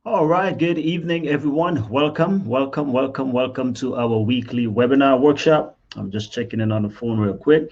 All right, good evening, everyone. Welcome to our weekly webinar workshop. I'm just checking in on the phone real quick.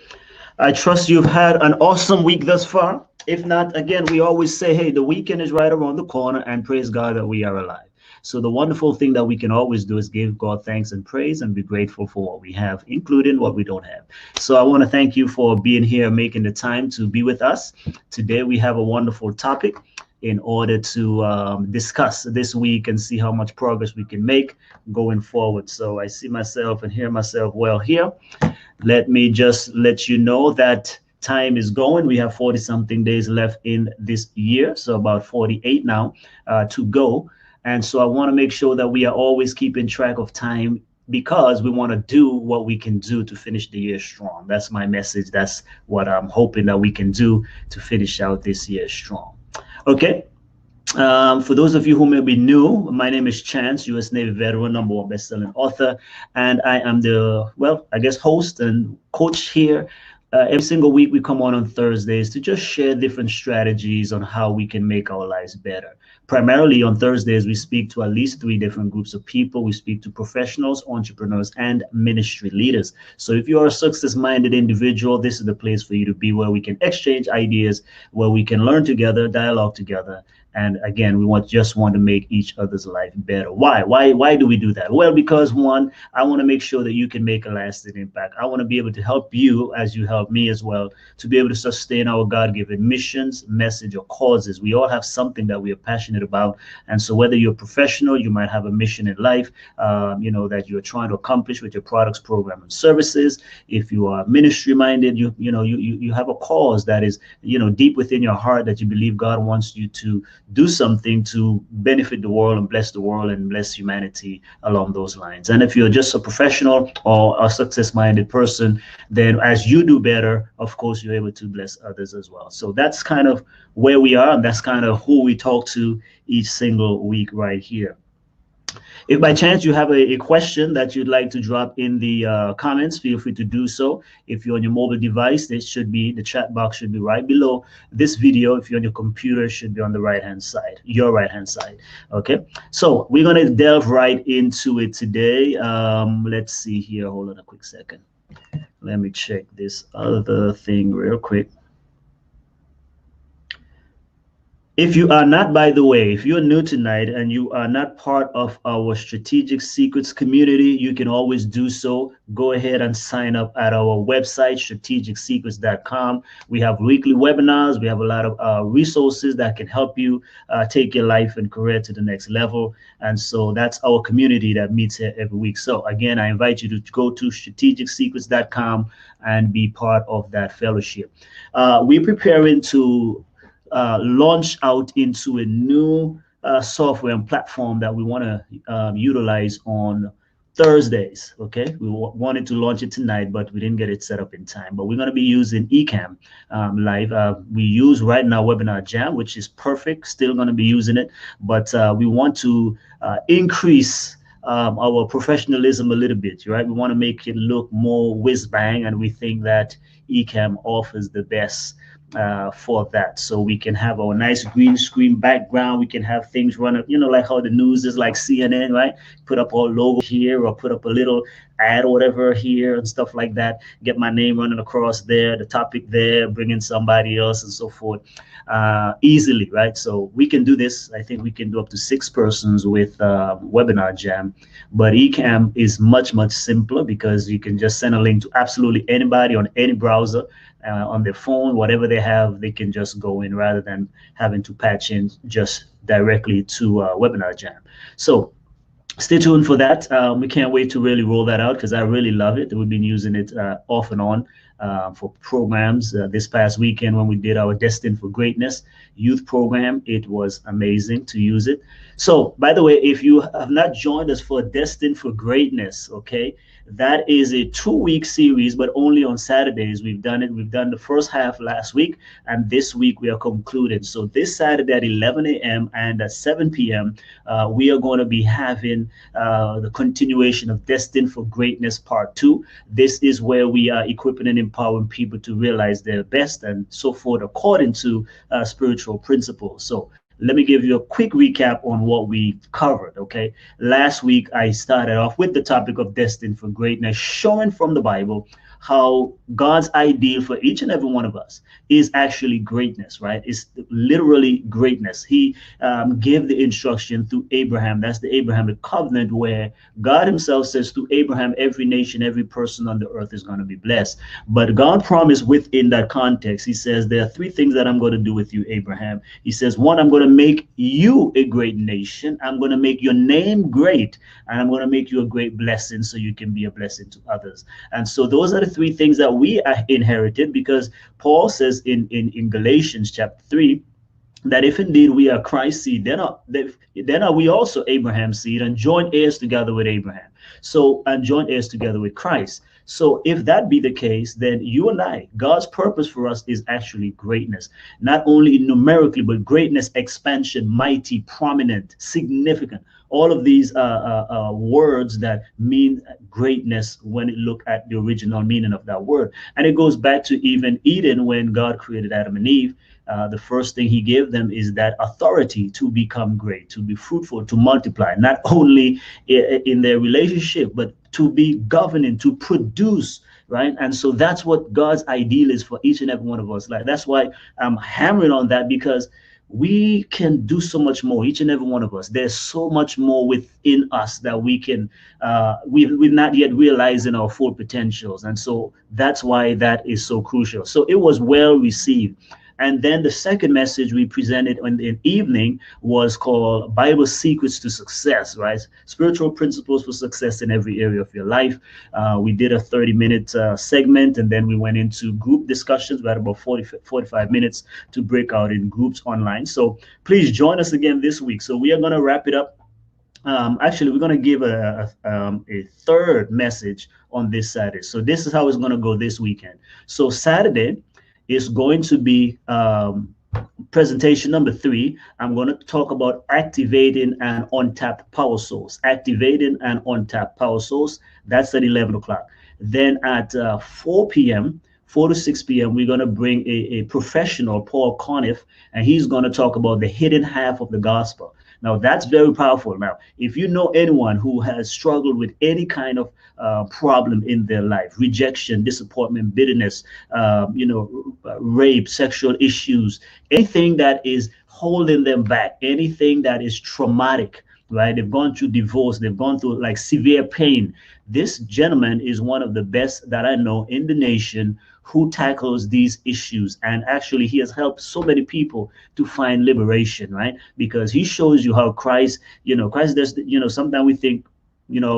I trust you've had an awesome week thus far. If not, again, we always say, hey, the weekend is right around the corner, and praise God that we are alive. So, the wonderful thing that we can always do is give God thanks and praise and be grateful for what we have, including what we don't have. So, I want to thank you for being here, making the time to be with us. Today, we have a wonderful topic in order to discuss this week and see how much progress we can make going forward. So, I see myself and hear myself well here. Let me just let you know that time is going. We have 40 something days left in this year, so about 48 now to go. And so I want to make sure that we are always keeping track of time because we want to do what we can do to finish the year strong. That's my message. That's what I'm hoping that we can do to finish out this year strong. Okay. For those of you who may be new, my name is Chance, U.S. Navy veteran, #1 best-selling author, and I am the, well, I guess, host and coach here. Every single week, we come on Thursdays to just share different strategies on how we can make our lives better. Primarily on Thursdays, we speak to at least 3 different groups of people. We speak to professionals, entrepreneurs, and ministry leaders. So if you're a success-minded individual, this is the place for you to be, where we can exchange ideas, where we can learn together, dialogue together, and again, we just want to make each other's life better. Why do we do that? Well, because one, I want to make sure that you can make a lasting impact. I want to be able to help you as you help me as well, to be able to sustain our God-given missions, message, or causes. We all have something that we are passionate about. And so whether you're a professional, you might have a mission in life, that you're trying to accomplish with your products, program, and services. If you are ministry minded, you have a cause that is, deep within your heart, that you believe God wants you to do something to benefit the world and bless humanity along those lines. And if you're just a professional or a success-minded person, then as you do better, of course, you're able to bless others as well. So that's kind of where we are, and that's kind of who we talk to each single week right here. If by chance you have a question that you'd like to drop in the comments, feel free to do so. If you're on your mobile device, the chat box should be right below this video. If you're on your computer, it should be on the right-hand side, your right-hand side. Okay, so we're going to delve right into it today. Let's see here. Hold on a quick second. Let me check this other thing real quick. If you are not, by the way, if you're new tonight and you are not part of our Strategic Secrets community, you can always do so. Go ahead and sign up at our website, strategicsecrets.com. We have weekly webinars. We have a lot of resources that can help you take your life and career to the next level. And so that's our community that meets here every week. So again, I invite you to go to strategicsecrets.com and be part of that fellowship. We're preparing to launch out into a new software and platform that we want to utilize on Thursdays. Okay, we wanted to launch it tonight, but we didn't get it set up in time. But we're going to be using Ecamm Live. We use right now Webinar Jam, which is perfect. Still going to be using it, but we want to increase our professionalism a little bit, right? We want to make it look more whiz bang, and we think that Ecamm offers the best for that. So we can have our nice green screen background. We can have things run up, like how the news is, like CNN, right? Put up our logo here, or put up a little ad or whatever here and stuff like that. Get my name running across there, the topic there, bring in somebody else and so forth easily, right? So we can do this. I think we can do up to 6 persons with Webinar Jam, but Ecamm is much, much simpler because you can just send a link to absolutely anybody on any browser. On their phone, whatever they have, they can just go in rather than having to patch in just directly to Webinar Jam. So stay tuned for that. We can't wait to really roll that out because I really love it. We've been using it off and on for programs. This past weekend when we did our Destined for Greatness youth program, it was amazing to use it. So, by the way, if you have not joined us for Destined for Greatness, okay, that is a 2-week series, but only on Saturdays. We've done it. We've done the first half last week, and this week we are concluded. So this Saturday at 11 a.m. and at 7 p.m., we are going to be having the continuation of Destined for Greatness Part 2. This is where we are equipping and empowering people to realize their best and so forth according to spiritual principles. So let me give you a quick recap on what we covered. Okay, last week I started off with the topic of destined for greatness, showing from the Bible how God's ideal for each and every one of us is actually greatness, right? It's literally greatness. He gave the instruction through Abraham. That's the Abrahamic covenant, where God himself says to Abraham, every nation, every person on the earth is going to be blessed. But God promised within that context, he says, there are three things that I'm going to do with you, Abraham. He says, one, I'm going to make you a great nation. I'm going to make your name great, and I'm going to make you a great blessing so you can be a blessing to others. And so those are the three things that we inherited, because Paul says in Galatians chapter 3 that if indeed we are Christ's seed, then are we also Abraham's seed, and joint heirs together with Abraham. So, and joint heirs together with Christ. So if that be the case, then you and I, God's purpose for us is actually greatness, not only numerically, but greatness, expansion, mighty, prominent, significant. All of these words that mean greatness when you look at the original meaning of that word. And it goes back to even Eden, when God created Adam and Eve. The first thing he gave them is that authority to become great, to be fruitful, to multiply, not only in their relationship, but to be governing, to produce, right? And so that's what God's ideal is for each and every one of us. Like, that's why I'm hammering on that, because we can do so much more, each and every one of us. There's so much more within us that we can, we're not yet realizing our full potentials. And so that's why that is so crucial. So it was well received. And then the second message we presented in the evening was called Bible Secrets to Success, right? Spiritual principles for success in every area of your life. We did a 30-minute segment, and then we went into group discussions. We had about 45 minutes to break out in groups online. So please join us again this week. So we are going to wrap it up. Actually, we're going to give a third message on this Saturday. So this is how it's going to go this weekend. So Saturday is going to be presentation number 3. I'm going to talk about activating an untapped power source. Activating an untapped power source. That's at 11 o'clock. Then at 4 p.m., 4 to 6 p.m., we're going to bring a professional, Paul Conniff, and he's going to talk about the hidden half of the gospel. Now, that's very powerful. Now, if you know anyone who has struggled with any kind of problem in their life, rejection, disappointment, bitterness, rape, sexual issues, anything that is holding them back, anything that is traumatic, right? They've gone through divorce, they've gone through like severe pain. This gentleman is one of the best that I know in the nation who tackles these issues. And actually, he has helped so many people to find liberation, right? Because he shows you how Christ, Christ does, sometimes we think,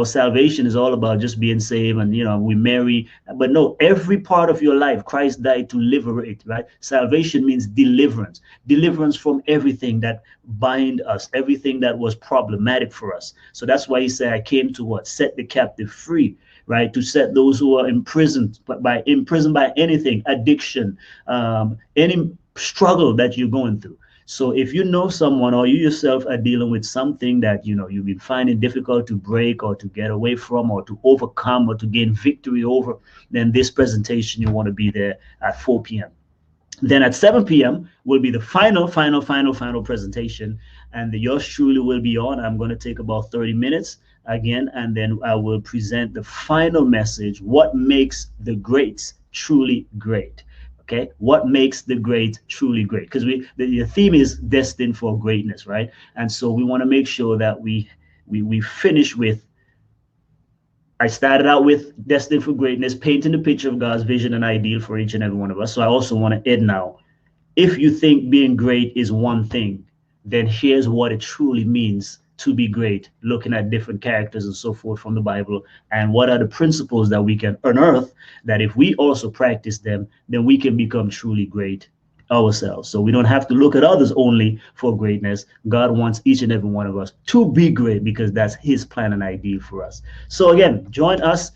salvation is all about just being saved and, we marry. But no, every part of your life, Christ died to liberate, right? Salvation means deliverance, deliverance from everything that bind us, everything that was problematic for us. So that's why he said, I came to what? Set the captive free, right? To set those who are imprisoned by anything, addiction, any struggle that you're going through. So if you know someone or you yourself are dealing with something that, you've been finding difficult to break or to get away from or to overcome or to gain victory over, then this presentation, you want to be there at 4 p.m. Then at 7 p.m. will be the final presentation, and yours truly will be on. I'm going to take about 30 minutes again, and then I will present the final message, what makes the greats truly great. Okay, what makes the great truly great? Because the theme is destined for greatness, right? And so we want to make sure that we finish with, I started out with destined for greatness, painting the picture of God's vision and ideal for each and every one of us. So I also want to end now. If you think being great is one thing, then here's what it truly means to be great, looking at different characters and so forth from the Bible, and what are the principles that we can unearth that if we also practice them, then we can become truly great ourselves. So we don't have to look at others only for greatness. God wants each and every one of us to be great because that's his plan and ideal for us. So again, join us.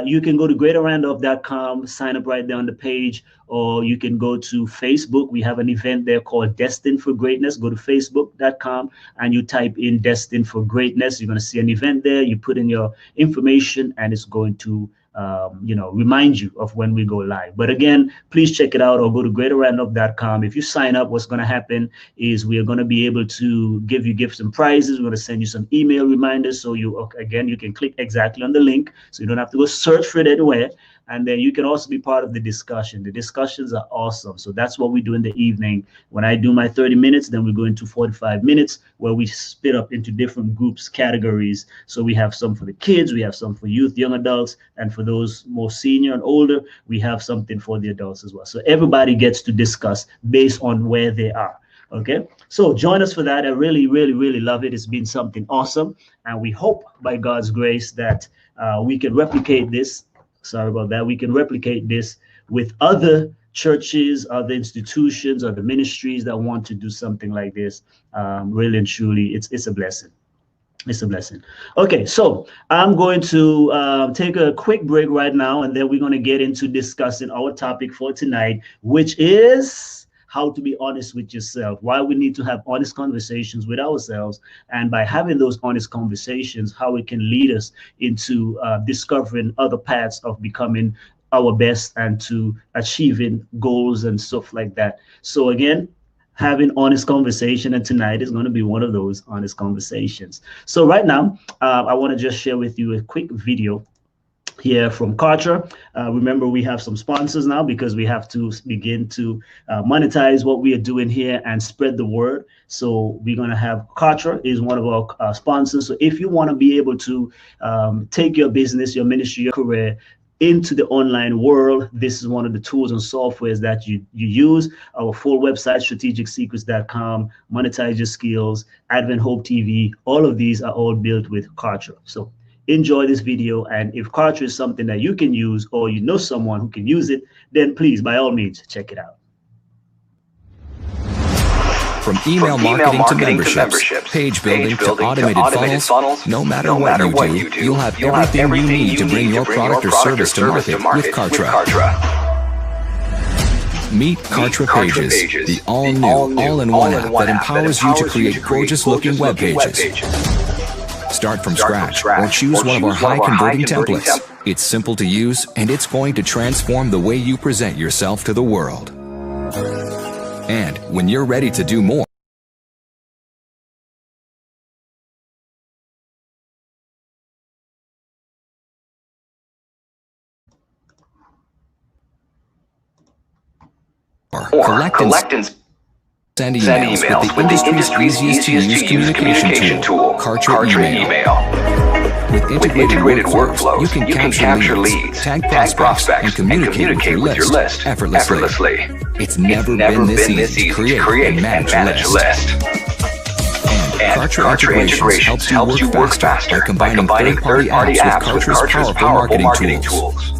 You can go to greaterrandolph.com, sign up right there on the page, or you can go to Facebook. We have an event there called Destined for Greatness. Go to facebook.com and you type in Destined for Greatness. You're going to see an event there. You put in your information and it's going to remind you of when we go live. But again, please check it out or go to greaterrandolph.com. If you sign up, what's going to happen is we are going to be able to give you gifts and prizes. We're going to send you some email reminders. So you can click exactly on the link. So you don't have to go search for it anywhere. And then you can also be part of the discussion. The discussions are awesome. So that's what we do in the evening. When I do my 30 minutes, then we go into 45 minutes where we split up into different groups, categories. So we have some for the kids, we have some for youth, young adults, and for those more senior and older, we have something for the adults as well. So everybody gets to discuss based on where they are. Okay, so join us for that. I really, really, really love it. It's been something awesome. And we hope by God's grace that we can replicate this. Sorry about that. We can replicate this with other churches, other institutions, other ministries that want to do something like this. Really and truly, it's a blessing. It's a blessing. Okay, so I'm going to take a quick break right now, and then we're going to get into discussing our topic for tonight, which is how to be honest with yourself, why we need to have honest conversations with ourselves, and by having those honest conversations, how it can lead us into discovering other paths of becoming our best and to achieving goals and stuff like that. So again, having honest conversation, and tonight is going to be one of those honest conversations. So right now, I want to just share with you a quick video here from Kartra. Remember, we have some sponsors now because we have to begin to monetize what we are doing here and spread the word. So we're going to have Kartra is one of our sponsors. So if you want to be able to take your business, your ministry, your career into the online world, this is one of the tools and softwares that you use. Our full website, strategicsecrets.com, monetize your skills, Advent Hope TV, all of these are all built with Kartra. So enjoy this video, and if Kartra is something that you can use or you know someone who can use it, then please, by all means, check it out. From email marketing to memberships, page building to automated funnels, no matter what you do, you'll have everything you need to bring your product or service to market with Kartra. Meet Kartra Pages, the all-new, all-in-one app that empowers you to create gorgeous-looking web pages. Start from scratch or choose one of our high-converting templates. It's simple to use, and it's going to transform the way you present yourself to the world. And when you're ready to do more, collect and send emails with the industry's easiest to use communication tool, Kartra Email. With integrated workflows, you can capture leads, tag prospects, and communicate with your list effortlessly. It's never been this easy to create and manage a list. And Kartra Integrations helps you work faster by combining third-party apps with Kartra's powerful marketing tools.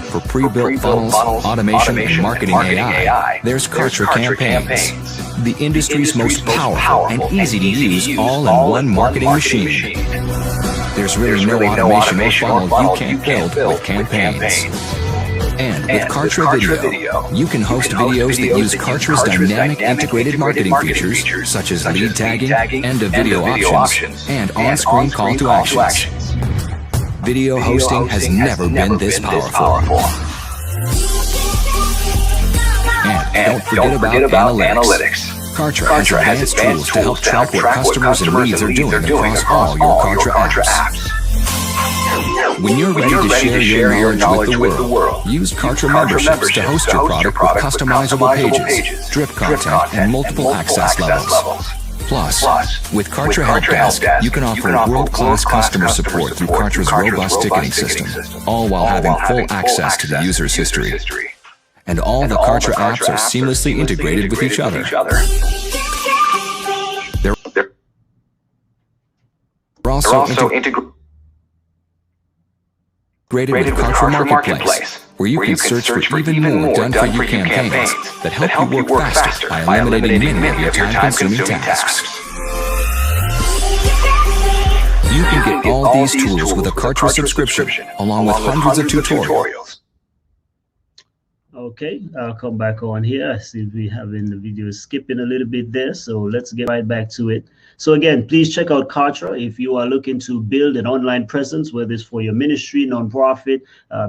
For pre-built funnels, automation, and marketing AI, there's Kartra Campaigns, the industry's most powerful and easy-to-use all-in-one marketing machine. There's really no automation or funnel you can't build with Campaigns. And with Kartra Video, you can host videos that use Kartra's dynamic integrated marketing features, such as lead tagging, end-of-video options, and on-screen call to actions. Video hosting has never been this powerful. And don't forget about analytics. Kartra has advanced tools to help track what customers and leads are doing across all your Kartra apps. When you're ready to share your knowledge with the world, use Kartra memberships to host your product with customizable pages, drip content, and multiple access levels. Plus, with Kartra Help Desk, you can offer world-class customer support through Kartra's robust ticketing system, all while having full access to the user's history. And all the Kartra apps are seamlessly integrated with each other. They're also integrated with Kartra Marketplace, where you can search for even more done-for-you campaigns that help you work faster by eliminating many of your time-consuming tasks. You can get all these tools with a Kartra subscription, along with hundreds of tutorials. Okay, I'll come back on here. I see we having the video skipping a little bit there, so let's get right back to it. So again, please check out Kartra if you are looking to build an online presence, whether it's for your ministry, nonprofit,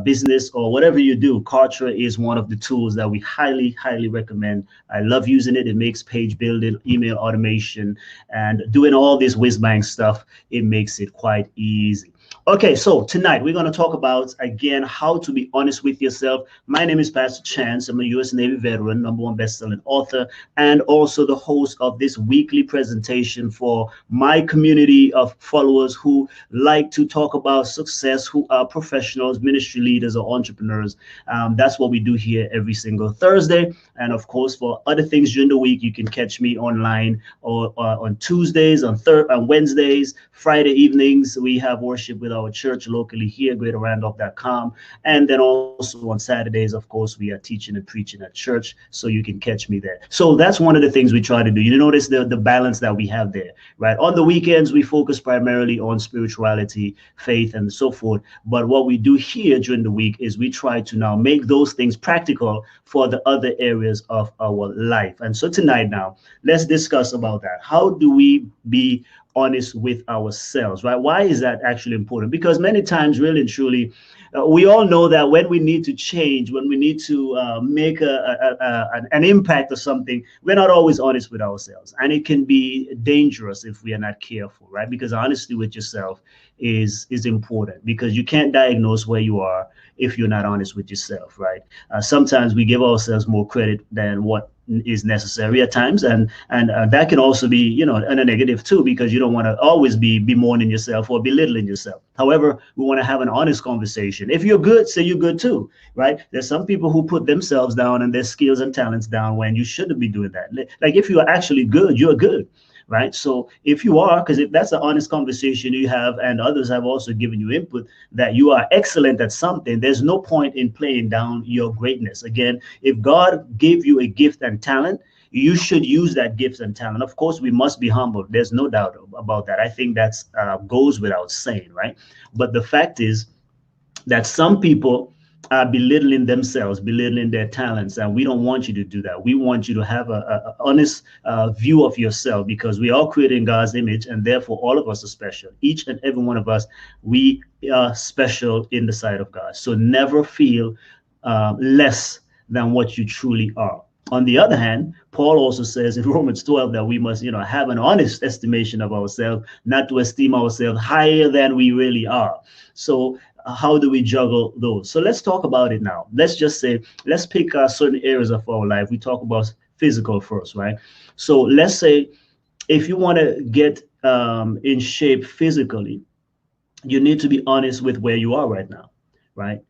business, or whatever you do. Kartra is one of the tools that we highly, highly recommend. I love using it. It makes page building, email automation, and doing all this whiz bang stuff. It makes it quite easy. Okay, so tonight we're going to talk about, again, how to be honest with yourself. My name is Pastor Chance. I'm a U.S. Navy veteran, #1 best-selling author, and also the host of this weekly presentation for my community of followers who like to talk about success, who are professionals, ministry leaders, or entrepreneurs. That's what we do here every single Thursday. And of course, for other things during the week, you can catch me online or on Tuesdays, on Wednesdays, Friday evenings. We have worship with our church locally here, greaterrandolph.com. And then also on Saturdays, of course, we are teaching and preaching at church, so you can catch me there. So that's one of the things we try to do. You notice the balance that we have there, right? On the weekends, we focus primarily on spirituality, faith, and so forth. But what we do here during the week is we try to now make those things practical for the other areas of our life. And so tonight now, let's discuss about that. How do we be honest with ourselves, right? Why is that actually important? Because many times, really and truly, we all know that when we need to change, when we need to make an impact or something, we're not always honest with ourselves. And it can be dangerous if we are not careful, right? Because honesty with yourself is important, because you can't diagnose where you are if you're not honest with yourself, right? Sometimes we give ourselves more credit than what is necessary at times, and that can also be, you know, a negative too, because you don't want to always be bemoaning yourself or belittling yourself. However, we want to have an honest conversation. If you're good, say you're good too, right? There's some people who put themselves down and their skills and talents down when you shouldn't be doing that. Like, if you are actually good, you're good, right? So if you are, because if that's an honest conversation you have, and others have also given you input that you are excellent at something, there's no point in playing down your greatness. Again, if God gave you a gift and talent, you should use that gift and talent. Of course, we must be humble. There's no doubt about that. I think that's goes without saying, right? But the fact is that some people are belittling themselves, belittling their talents, and we don't want you to do that. We want you to have a honest view of yourself, because we are created in God's image, and therefore all of us are special. Each and every one of us, we are special in the sight of God. So never feel less than what you truly are. On the other hand, Paul also says in Romans 12 that we must, have an honest estimation of ourselves, not to esteem ourselves higher than we really are. So how do we juggle those? So let's talk about it now. Let's just say, let's pick certain areas of our life. We talk about physical first, right? So let's say if you want to get in shape physically, you need to be honest with where you are right now, right?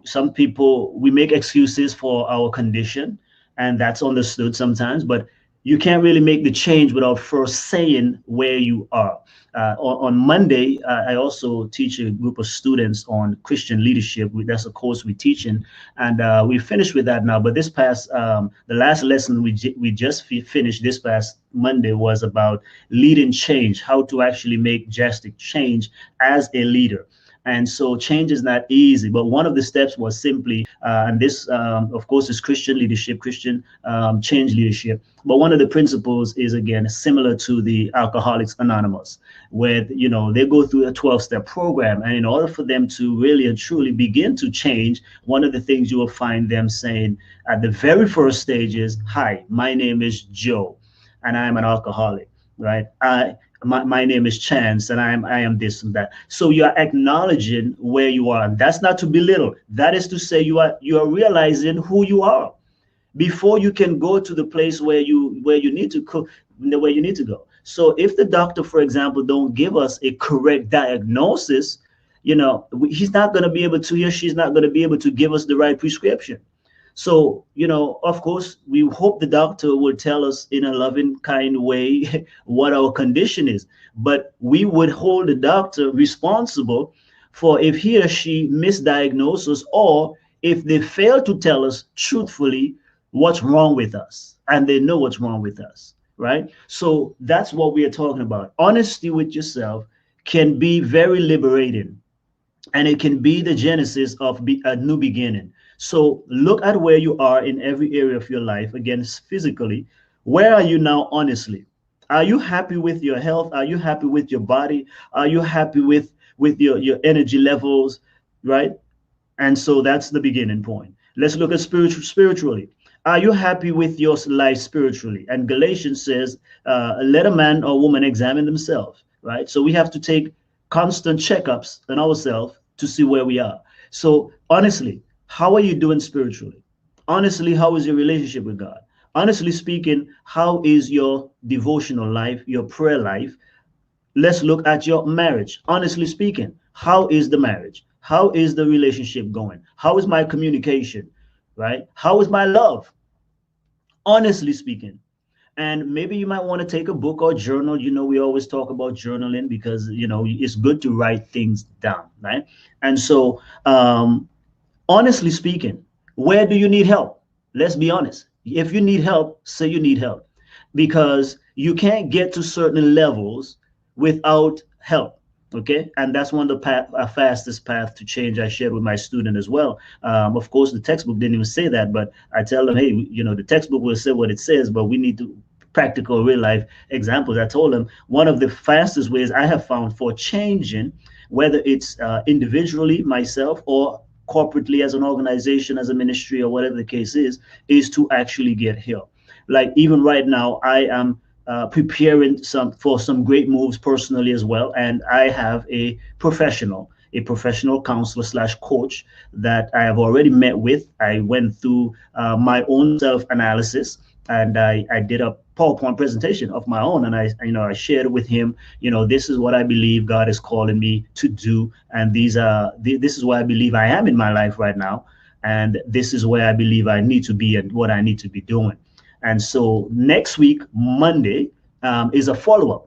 Some people, we make excuses for our condition, and that's understood sometimes, but you can't really make the change without first saying where you are. On Monday, I also teach a group of students on Christian leadership. That's a course we're teaching, and we finished with that now. But this past, the last lesson we just finished this past Monday was about leading change, how to actually make drastic change as a leader. And so change is not easy, but one of the steps was simply, and this, of course, is Christian leadership, Christian change leadership. But one of the principles is, again, similar to the Alcoholics Anonymous, where, they go through a 12-step program. And in order for them to really and truly begin to change, one of the things you will find them saying at the very first stage is, "Hi, my name is Joe, and I am an alcoholic," right? My name is Chance, and I am this and that. So you are acknowledging where you are, and that's not to belittle. That is to say you are realizing who you are before you can go to the place where you need to go, where you need to go. So if the doctor, for example, don't give us a correct diagnosis, he's not going to be able to, he or she's not going to be able to give us the right prescription. So, of course, we hope the doctor will tell us in a loving, kind way what our condition is. But we would hold the doctor responsible for if he or she misdiagnoses, or if they fail to tell us truthfully what's wrong with us, and they know what's wrong with us, right? So that's what we are talking about. Honesty with yourself can be very liberating, and it can be the genesis of a new beginning. So look at where you are in every area of your life. Again, physically, where are you now honestly? Are you happy with your health? Are you happy with your body? Are you happy with your energy levels, right? And so that's the beginning point. Let's look at spiritually. Are you happy with your life spiritually? And Galatians says, let a man or woman examine themselves, right? So we have to take constant checkups on ourselves to see where we are. So honestly, how are you doing spiritually? Honestly, how is your relationship with God? Honestly speaking, how is your devotional life, your prayer life? Let's look at your marriage. Honestly speaking, how is the marriage? How is the relationship going? How is my communication? Right? How is my love? Honestly speaking. And maybe you might want to take a book or journal. We always talk about journaling because, it's good to write things down, right? And so, honestly speaking, where do you need help? Let's be honest. If you need help, say you need help, because you can't get to certain levels without help. Okay, and that's one of the fastest path to change I shared with my student as well. Of course, the textbook didn't even say that, but I tell them, hey, the textbook will say what it says, but we need to practical real life examples. I told them one of the fastest ways I have found for changing, whether it's individually, myself, or corporately as an organization, as a ministry, or whatever the case is to actually get help. Like even right now, I am preparing for some great moves personally as well, and I have a professional counselor slash coach that I have already met with. I went through my own self analysis, and I did a PowerPoint presentation of my own, and I shared with him, this is what I believe God is calling me to do, and this is where I believe I am in my life right now, and this is where I believe I need to be and what I need to be doing. And so next week, Monday, is a follow-up.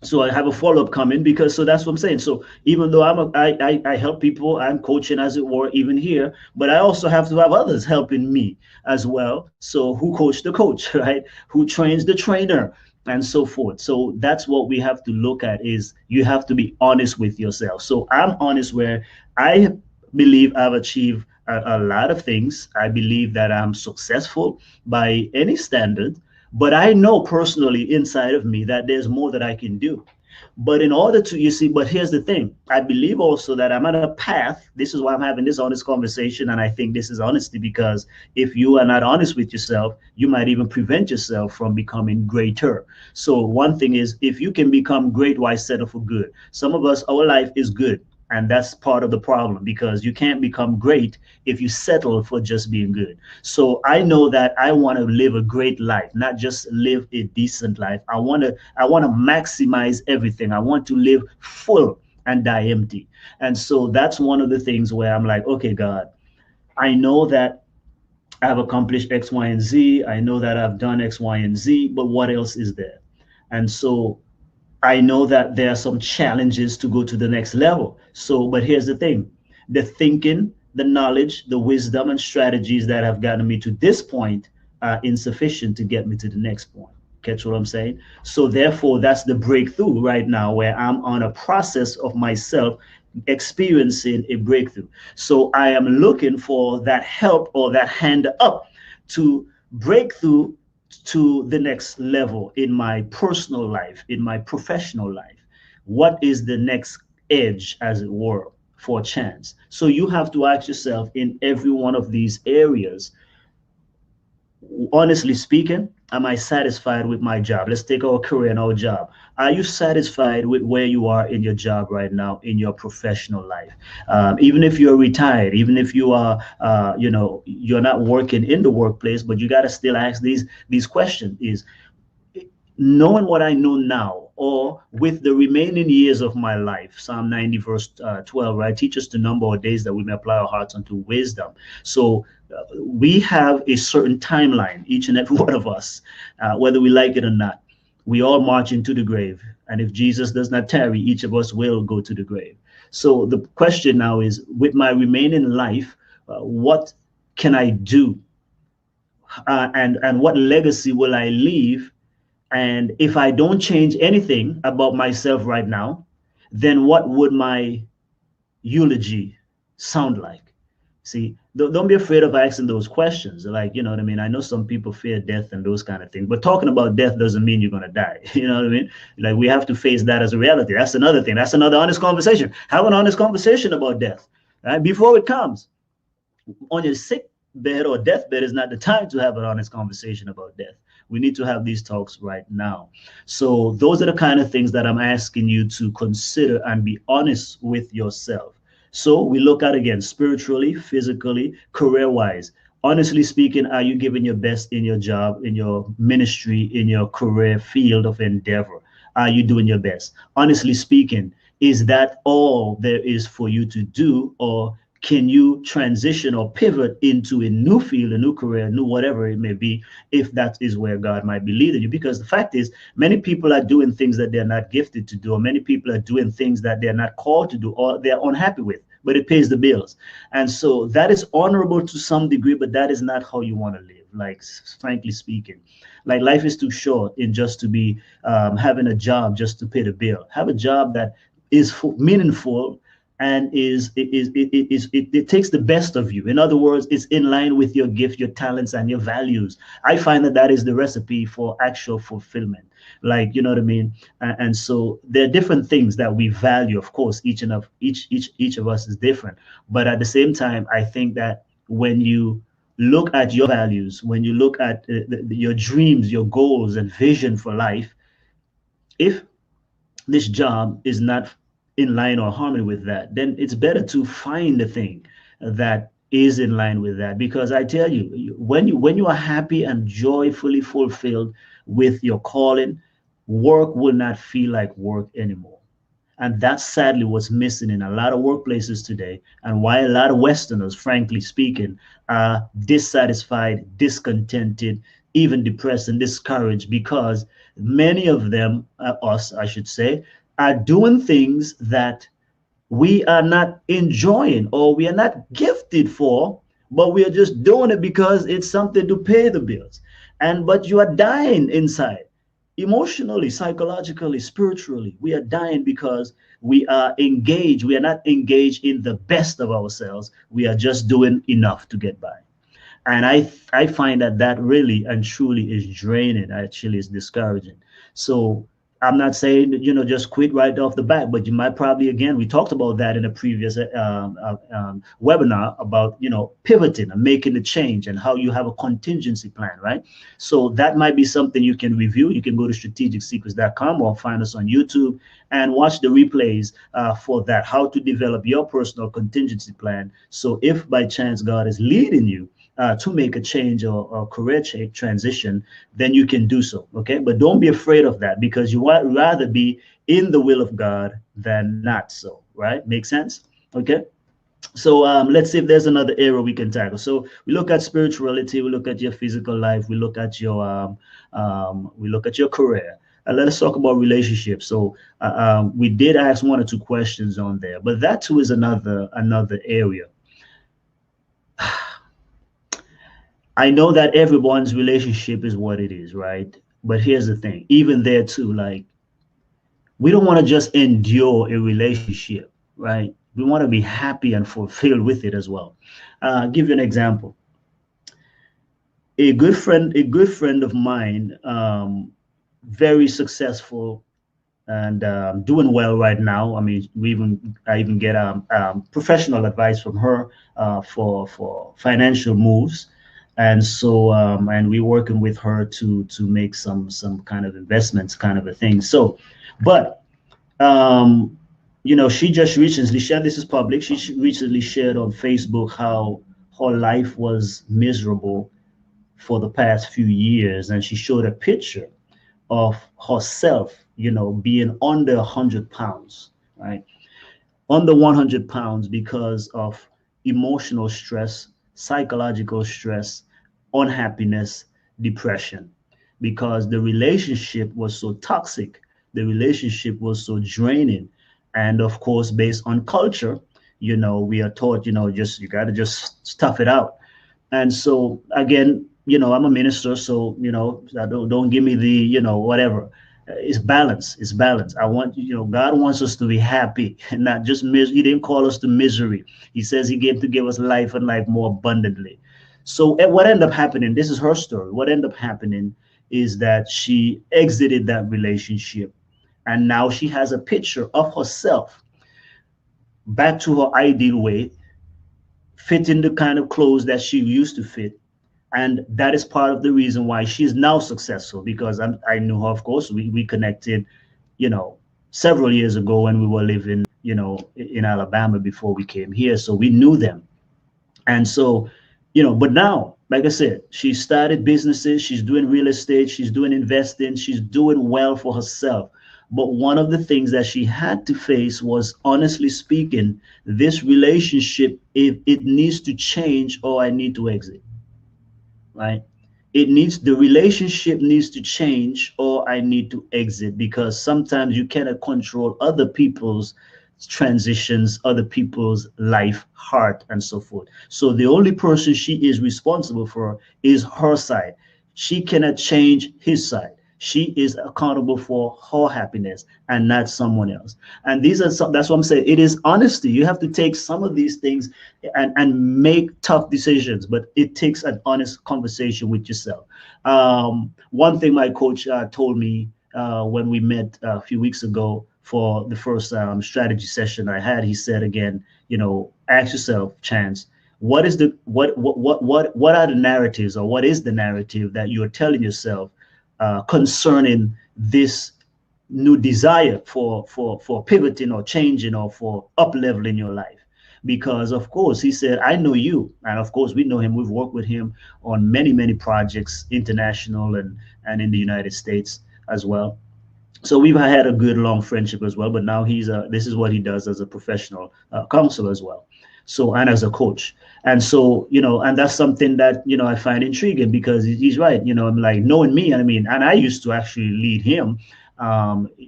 So I have a follow-up coming so that's what I'm saying. So even though I help people, I'm coaching as it were, even here, but I also have to have others helping me as well. So who coach the coach, right? Who trains the trainer, and so forth. So that's what we have to look at, is you have to be honest with yourself. So I'm honest where I believe I've achieved a lot of things. I believe that I'm successful by any standard, but I know personally inside of me that there's more that I can do. But in order to, but here's the thing. I believe also that I'm on a path. This is why I'm having this honest conversation. And I think this is honesty, because if you are not honest with yourself, you might even prevent yourself from becoming greater. So one thing is, if you can become great, why settle for good? Some of us, our life is good. And that's part of the problem, because you can't become great if you settle for just being good. So I know that I want to live a great life, not just live a decent life. I want to maximize everything. I want to live full and die empty. And so that's one of the things where I'm like, okay, God, I know that I've accomplished X, Y, and Z. I know that I've done X, Y, and Z, but what else is there? And so I know that there are some challenges to go to the next level. So, but here's the thing, the thinking, the knowledge, the wisdom and strategies that have gotten me to this point are insufficient to get me to the next point. Catch what I'm saying? So therefore, that's the breakthrough right now, where I'm on a process of myself experiencing a breakthrough. So I am looking for that help or that hand up to break through to the next level in my personal life, in my professional life. What is the next edge, as it were, for a chance? So you have to ask yourself in every one of these areas, honestly speaking, am I satisfied with my job? Let's take our career and our job. Are you satisfied with where you are in your job right now, in your professional life? Even if you're retired, even if you are, you're not working in the workplace, but you got to still ask these questions. Is knowing what I know now, or with the remaining years of my life, Psalm 90 verse 12, right? Teach us to number our days that we may apply our hearts unto wisdom. So we have a certain timeline, each and every one of us, whether we like it or not. We all march into the grave. And if Jesus does not tarry, each of us will go to the grave. So the question now is, with my remaining life, what can I do? And what legacy will I leave? And if I don't change anything about myself right now, then what would my eulogy sound like? See, don't be afraid of asking those questions. Like, you know what I mean? I know some people fear death and those kind of things, but talking about death doesn't mean you're going to die. You know what I mean? Like, we have to face that as a reality. That's another thing. That's another honest conversation. Have an honest conversation about death, right? Before it comes. On your sick bed or deathbed is not the time to have an honest conversation about death. We need to have these talks right now. So those are the kind of things that I'm asking you to consider and be honest with yourself. So we look at, again, spiritually, physically, career-wise. Honestly speaking, are you giving your best in your job, in your ministry, in your career field of endeavor? Are you doing your best? Honestly speaking, is that all there is for you to do, or can you transition or pivot into a new field, a new career, new whatever it may be, if that is where God might be leading you? Because the fact is, many people are doing things that they're not gifted to do, or many people are doing things that they're not called to do, or they're unhappy with, but it pays the bills. And so that is honorable to some degree, but that is not how you want to live, like, frankly speaking. Like, life is too short in just to be having a job just to pay the bill. Have a job that is meaningful, and it takes the best of you. In other words, it's in line with your gift, your talents, and your values. I find that that is the recipe for actual fulfillment. Like, you know what I mean? And so there are different things that we value. Of course, each of us is different. But at the same time, I think that when you look at your values, when you look at your dreams, your goals, and vision for life, if this job is not in line or harmony with that, then it's better to find the thing that is in line with that. Because I tell you, when you are happy and joyfully fulfilled with your calling, work will not feel like work anymore. And that's sadly what's missing in a lot of workplaces today, and why a lot of Westerners, frankly speaking, are dissatisfied, discontented, even depressed and discouraged, because many of them, us, I should say, are doing things that we are not enjoying or we are not gifted for, but we are just doing it because it's something to pay the bills. But you are dying inside, emotionally, psychologically, spiritually. We are dying because we are engaged. We are not engaged in the best of ourselves. We are just doing enough to get by. And I find that really and truly is draining. Actually, is discouraging. So I'm not saying that, just quit right off the bat, but you might probably, again, we talked about that in a previous webinar about, pivoting and making the change, and how you have a contingency plan, right? So that might be something you can review. You can go to strategicsecrets.com or find us on YouTube and watch the replays for that, how to develop your personal contingency plan. So if by chance God is leading you to make a change or career transition, then you can do so. Okay, but don't be afraid of that, because you would rather be in the will of God than not so. Right? Make sense? Okay. So let's see if there's another area we can tackle. So we look at spirituality, we look at your physical life, we look at your career. Let us talk about relationships. So we did ask 1 or 2 questions on there, but that too is another area. I know that everyone's relationship is what it is, right? But here's the thing, even there too, like, we don't want to just endure a relationship, right? We want to be happy and fulfilled with it as well. I'll give you an example. A good friend of mine, very successful and doing well right now. I mean, I even get professional advice from her for financial moves. And so, and we're working with her to make some kind of investments, kind of a thing. So, but, she just recently shared, this is public, she recently shared on Facebook how her life was miserable for the past few years. And she showed a picture of herself, being under 100 pounds, right? Under 100 pounds because of emotional stress, psychological stress, unhappiness, depression, because the relationship was so toxic, the relationship was so draining. And of course, based on culture, we are taught, you got to just stuff it out. And so again, I'm a minister, so don't give me the whatever. It's balance. It's balance. I want, God wants us to be happy and not just misery. He didn't call us to misery. He says he came to give us life and life more abundantly. So what ended up happening, this is her story. What ended up happening is that she exited that relationship, and now she has a picture of herself back to her ideal weight, fitting the kind of clothes that she used to fit. And that is part of the reason why she's now successful, because I knew her, of course. We connected, several years ago when we were living, in Alabama before we came here. So we knew them. And so, but now, like I said, she started businesses, she's doing real estate, she's doing investing, she's doing well for herself. But one of the things that she had to face was, honestly speaking, this relationship, if it needs to change or I need to exit, right? The relationship needs to change or I need to exit, because sometimes you cannot control other people's transitions, other people's life, heart, and so forth. So the only person she is responsible for is her side. She cannot change his side. She is accountable for her happiness and not someone else. And that's what I'm saying. It is honesty. You have to take some of these things and make tough decisions, but it takes an honest conversation with yourself. One thing my coach told me when we met a few weeks ago for the first strategy session I had, he said again, ask yourself, Chance, what are the narratives, or what is the narrative that you're telling yourself concerning this new desire for pivoting or changing or for up leveling your life? Because of course he said, I know you, and of course we know him. We've worked with him on many projects, international and in the United States as well. So we've had a good long friendship as well. But now this is what he does as a professional counselor as well. So, and as a coach. And so, and that's something that, I find intriguing, because he's right. I'm like, knowing me, and I used to actually lead him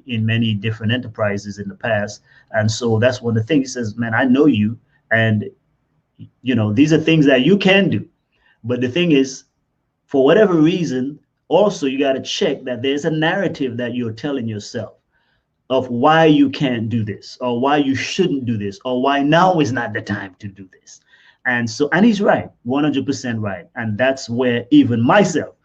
in many different enterprises in the past. And so that's one of the things. He says, man, I know you, and, these are things that you can do. But the thing is, for whatever reason, also, you got to check that there's a narrative that you're telling yourself of why you can't do this, or why you shouldn't do this, or why now is not the time to do this. And so, and he's right, 100% right. And that's where even myself,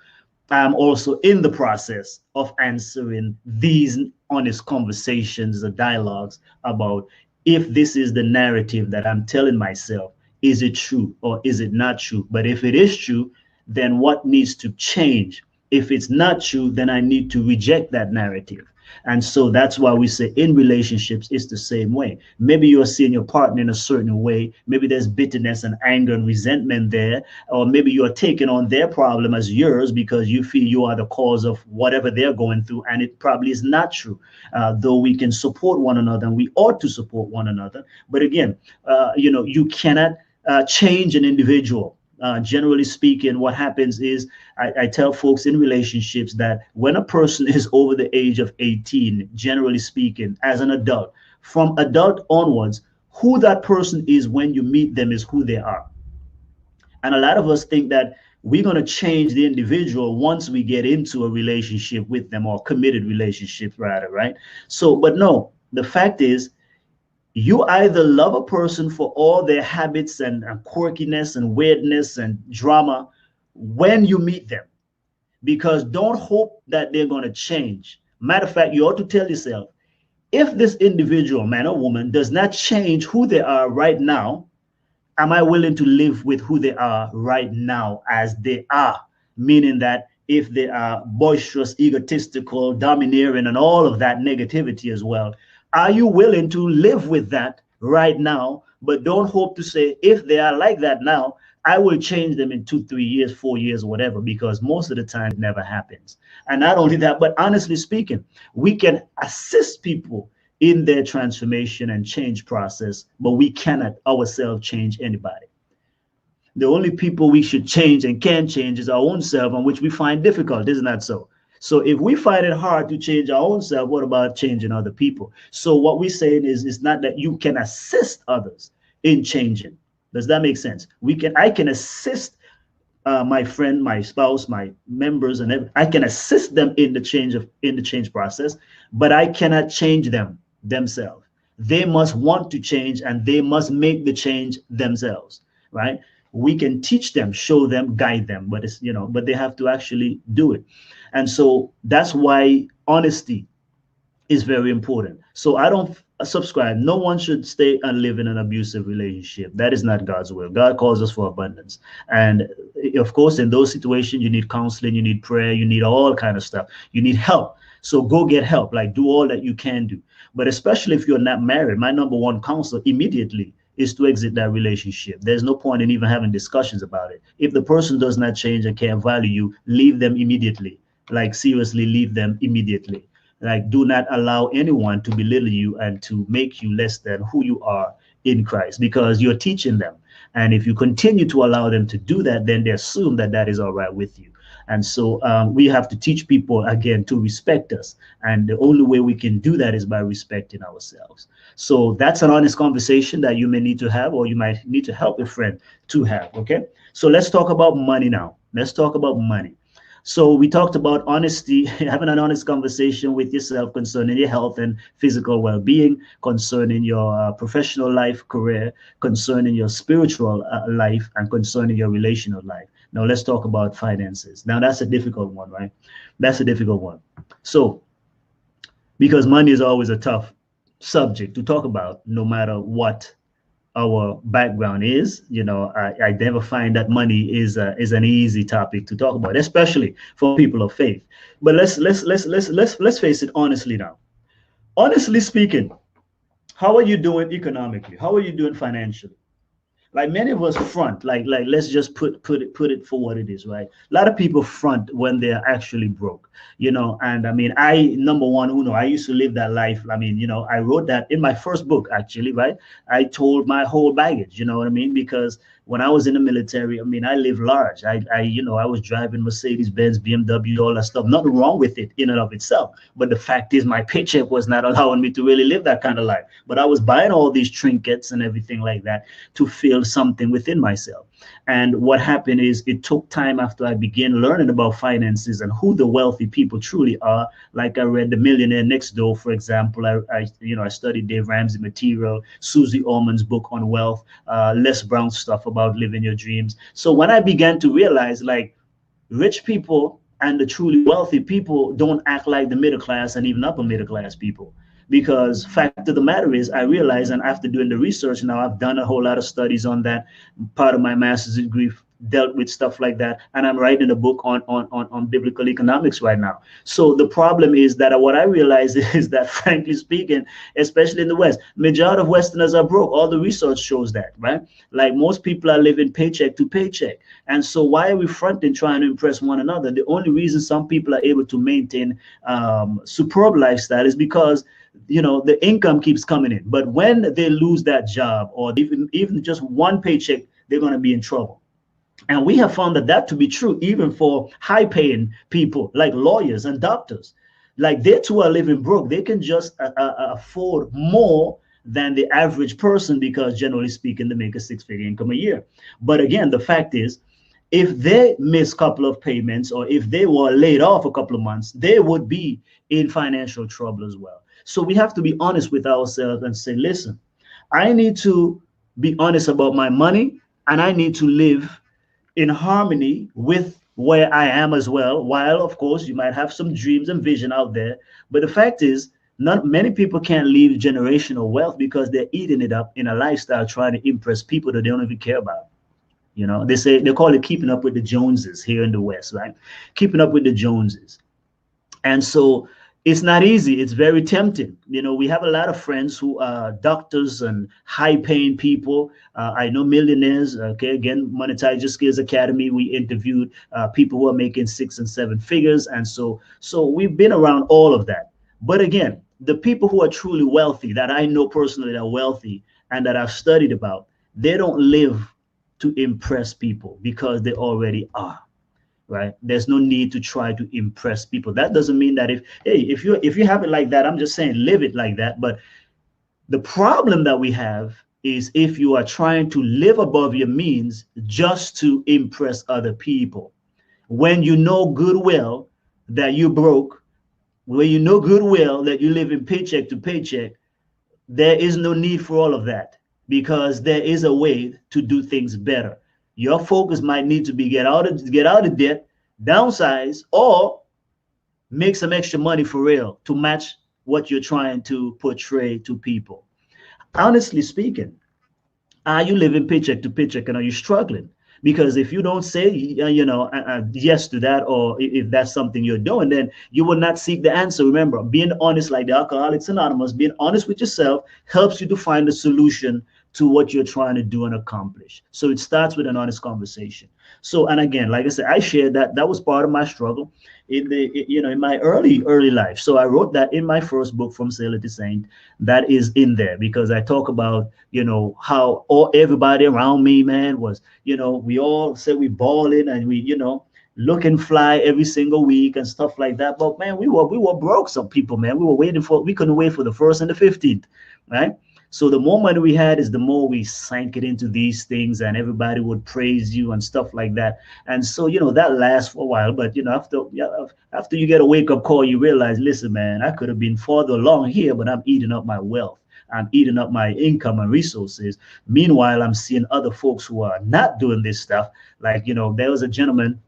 I'm also in the process of answering these honest conversations or dialogues about, if this is the narrative that I'm telling myself, is it true or is it not true? But if it is true, then what needs to change? If it's not true, then I need to reject that narrative. And so that's why we say in relationships, it's the same way. Maybe you're seeing your partner in a certain way. Maybe there's bitterness and anger and resentment there. Or maybe you're taking on their problem as yours because you feel you are the cause of whatever they're going through. And it probably is not true. Though we can support one another, and we ought to support one another. But again, you cannot change an individual. Generally speaking, what happens is I tell folks in relationships that when a person is over the age of 18, generally speaking, as an adult, from adult onwards, who that person is when you meet them is who they are. And a lot of us think that we're going to change the individual once we get into a relationship with them, or committed relationship rather, right? So, but no, the fact is, you either love a person for all their habits and quirkiness and weirdness and drama when you meet them, because don't hope that they're going to change. Matter of fact, you ought to tell yourself, if this individual, man or woman, does not change who they are right now, am I willing to live with who they are right now as they are? Meaning that if they are boisterous, egotistical, domineering, and all of that negativity as well, are you willing to live with that right now? But don't hope to say, if they are like that now, I will change them in 2, 3 years, 4 years, whatever, because most of the time it never happens. And not only that, but honestly speaking, we can assist people in their transformation and change process, but we cannot ourselves change anybody. The only people we should change and can change is our own self, on which we find difficult, isn't that so? So if we find it hard to change our own self, what about changing other people? So what we're saying is, it's not that you can assist others in changing. Does that make sense? I can assist my friend, my spouse, my members, and I can assist them in the change process, but I cannot change them themselves. They must want to change, and they must make the change themselves, right? We can teach them, show them, guide them, but it's, but they have to actually do it. And so that's why honesty is very important. So I don't subscribe. No one should stay and live in an abusive relationship. That is not God's will. God calls us for abundance. And of course, in those situations, you need counseling, you need prayer, you need all kind of stuff. You need help. So go get help, like do all that you can do. But especially if you're not married, my number one counsel immediately is to exit that relationship. There's no point in even having discussions about it. If the person does not change and can't value you, leave them immediately. Like seriously, leave them immediately. Like, do not allow anyone to belittle you and to make you less than who you are in Christ, because you're teaching them. And if you continue to allow them to do that, then they assume that that is all right with you. And so we have to teach people, again, to respect us. And the only way we can do that is by respecting ourselves. So that's an honest conversation that you may need to have, or you might need to help a friend to have. Okay. So let's talk about money now. Let's talk about money. So we talked about honesty, having an honest conversation with yourself concerning your health and physical well-being, concerning your professional life, career, concerning your spiritual life, and concerning your relational life. Now let's talk about finances. Now that's a difficult one, right? That's a difficult one. So because money is always a tough subject to talk about, no matter what our background is, I never find that money is an easy topic to talk about, especially for people of faith. But let's face it honestly now. Honestly speaking, how are you doing economically? How are you doing financially? Like many of us front, like let's just put it for what it is, right? A lot of people front when they're actually broke, and I mean, number one, I used to live that life. I mean, I wrote that in my first book, actually, right? I told my whole baggage, you know what I mean? Because when I was in the military, I mean, I lived large. I was driving Mercedes-Benz, BMW, all that stuff. Nothing wrong with it in and of itself. But the fact is, my paycheck was not allowing me to really live that kind of life. But I was buying all these trinkets and everything like that to feel something within myself. And what happened is, it took time after I began learning about finances and who the wealthy people truly are. Like I read The Millionaire Next Door, for example. I studied Dave Ramsey material, Susie Orman's book on wealth, Les Brown stuff about living your dreams. So when I began to realize, like, rich people and the truly wealthy people don't act like the middle class and even upper middle class people. Because fact of the matter is, I realized, and after doing the research now, I've done a whole lot of studies on that. Part of my master's degree dealt with stuff like that, and I'm writing a book on biblical economics right now. So the problem is that what I realize is that, frankly speaking, especially in the West, majority of Westerners are broke. All the research shows that, right? Like, most people are living paycheck to paycheck. And so why are we fronting trying to impress one another? The only reason some people are able to maintain superb lifestyle is because the income keeps coming in. But when they lose that job, or even just one paycheck, they're going to be in trouble. And we have found that to be true even for high-paying people like lawyers and doctors. Like, they too are living broke. They can just afford more than the average person, because generally speaking, they make a six-figure income a year. But again, the fact is, if they miss a couple of payments, or if they were laid off a couple of months, they would be in financial trouble as well. So we have to be honest with ourselves and say, listen, I need to be honest about my money, and I need to live in harmony with where I am as well. While, of course, you might have some dreams and vision out there. But the fact is, not many people can leave generational wealth because they're eating it up in a lifestyle trying to impress people that they don't even care about. They call it keeping up with the Joneses here in the West, right? Keeping up with the Joneses. And so it's not easy. It's very tempting. We have a lot of friends who are doctors and high-paying people. I know millionaires. Okay, again, Monetize Your Skills Academy, we interviewed people who are making 6 and 7 figures, and so we've been around all of that. But again, the people who are truly wealthy, that I know personally, that are wealthy and that I've studied about, they don't live to impress people because they already are. Right? There's no need to try to impress people. That doesn't mean that if you have it like that, I'm just saying live it like that. But the problem that we have is if you are trying to live above your means just to impress other people. When you know good well that you broke, when you know good well that you live in paycheck to paycheck, there is no need for all of that, because there is a way to do things better. Your focus might need to be get out of debt, downsize, or make some extra money for real to match what you're trying to portray to people. Honestly speaking, are you living paycheck to paycheck, and are you struggling? Because if you don't say yes to that, or if that's something you're doing, then you will not seek the answer. Remember, being honest, like the Alcoholics Anonymous, being honest with yourself helps you to find a solution to what you're trying to do and accomplish. So it starts with an honest conversation. So, and again, like I said, I shared that was part of my struggle in my early life. So I wrote that in my first book, From Sailor to Saint. That is in there because I talk about, how everybody around me, man, was, we all said we balling and we, look and fly every single week and stuff like that. But man, we were broke. Some people, man, we couldn't wait for the 1st and the 15th, right? So the more money we had is the more we sank it into these things, and everybody would praise you and stuff like that. And so, that lasts for a while. But, after you get a wake up call, you realize, listen, man, I could have been farther along here, but I'm eating up my wealth. I'm eating up my income and resources. Meanwhile, I'm seeing other folks who are not doing this stuff. Like, there was a gentleman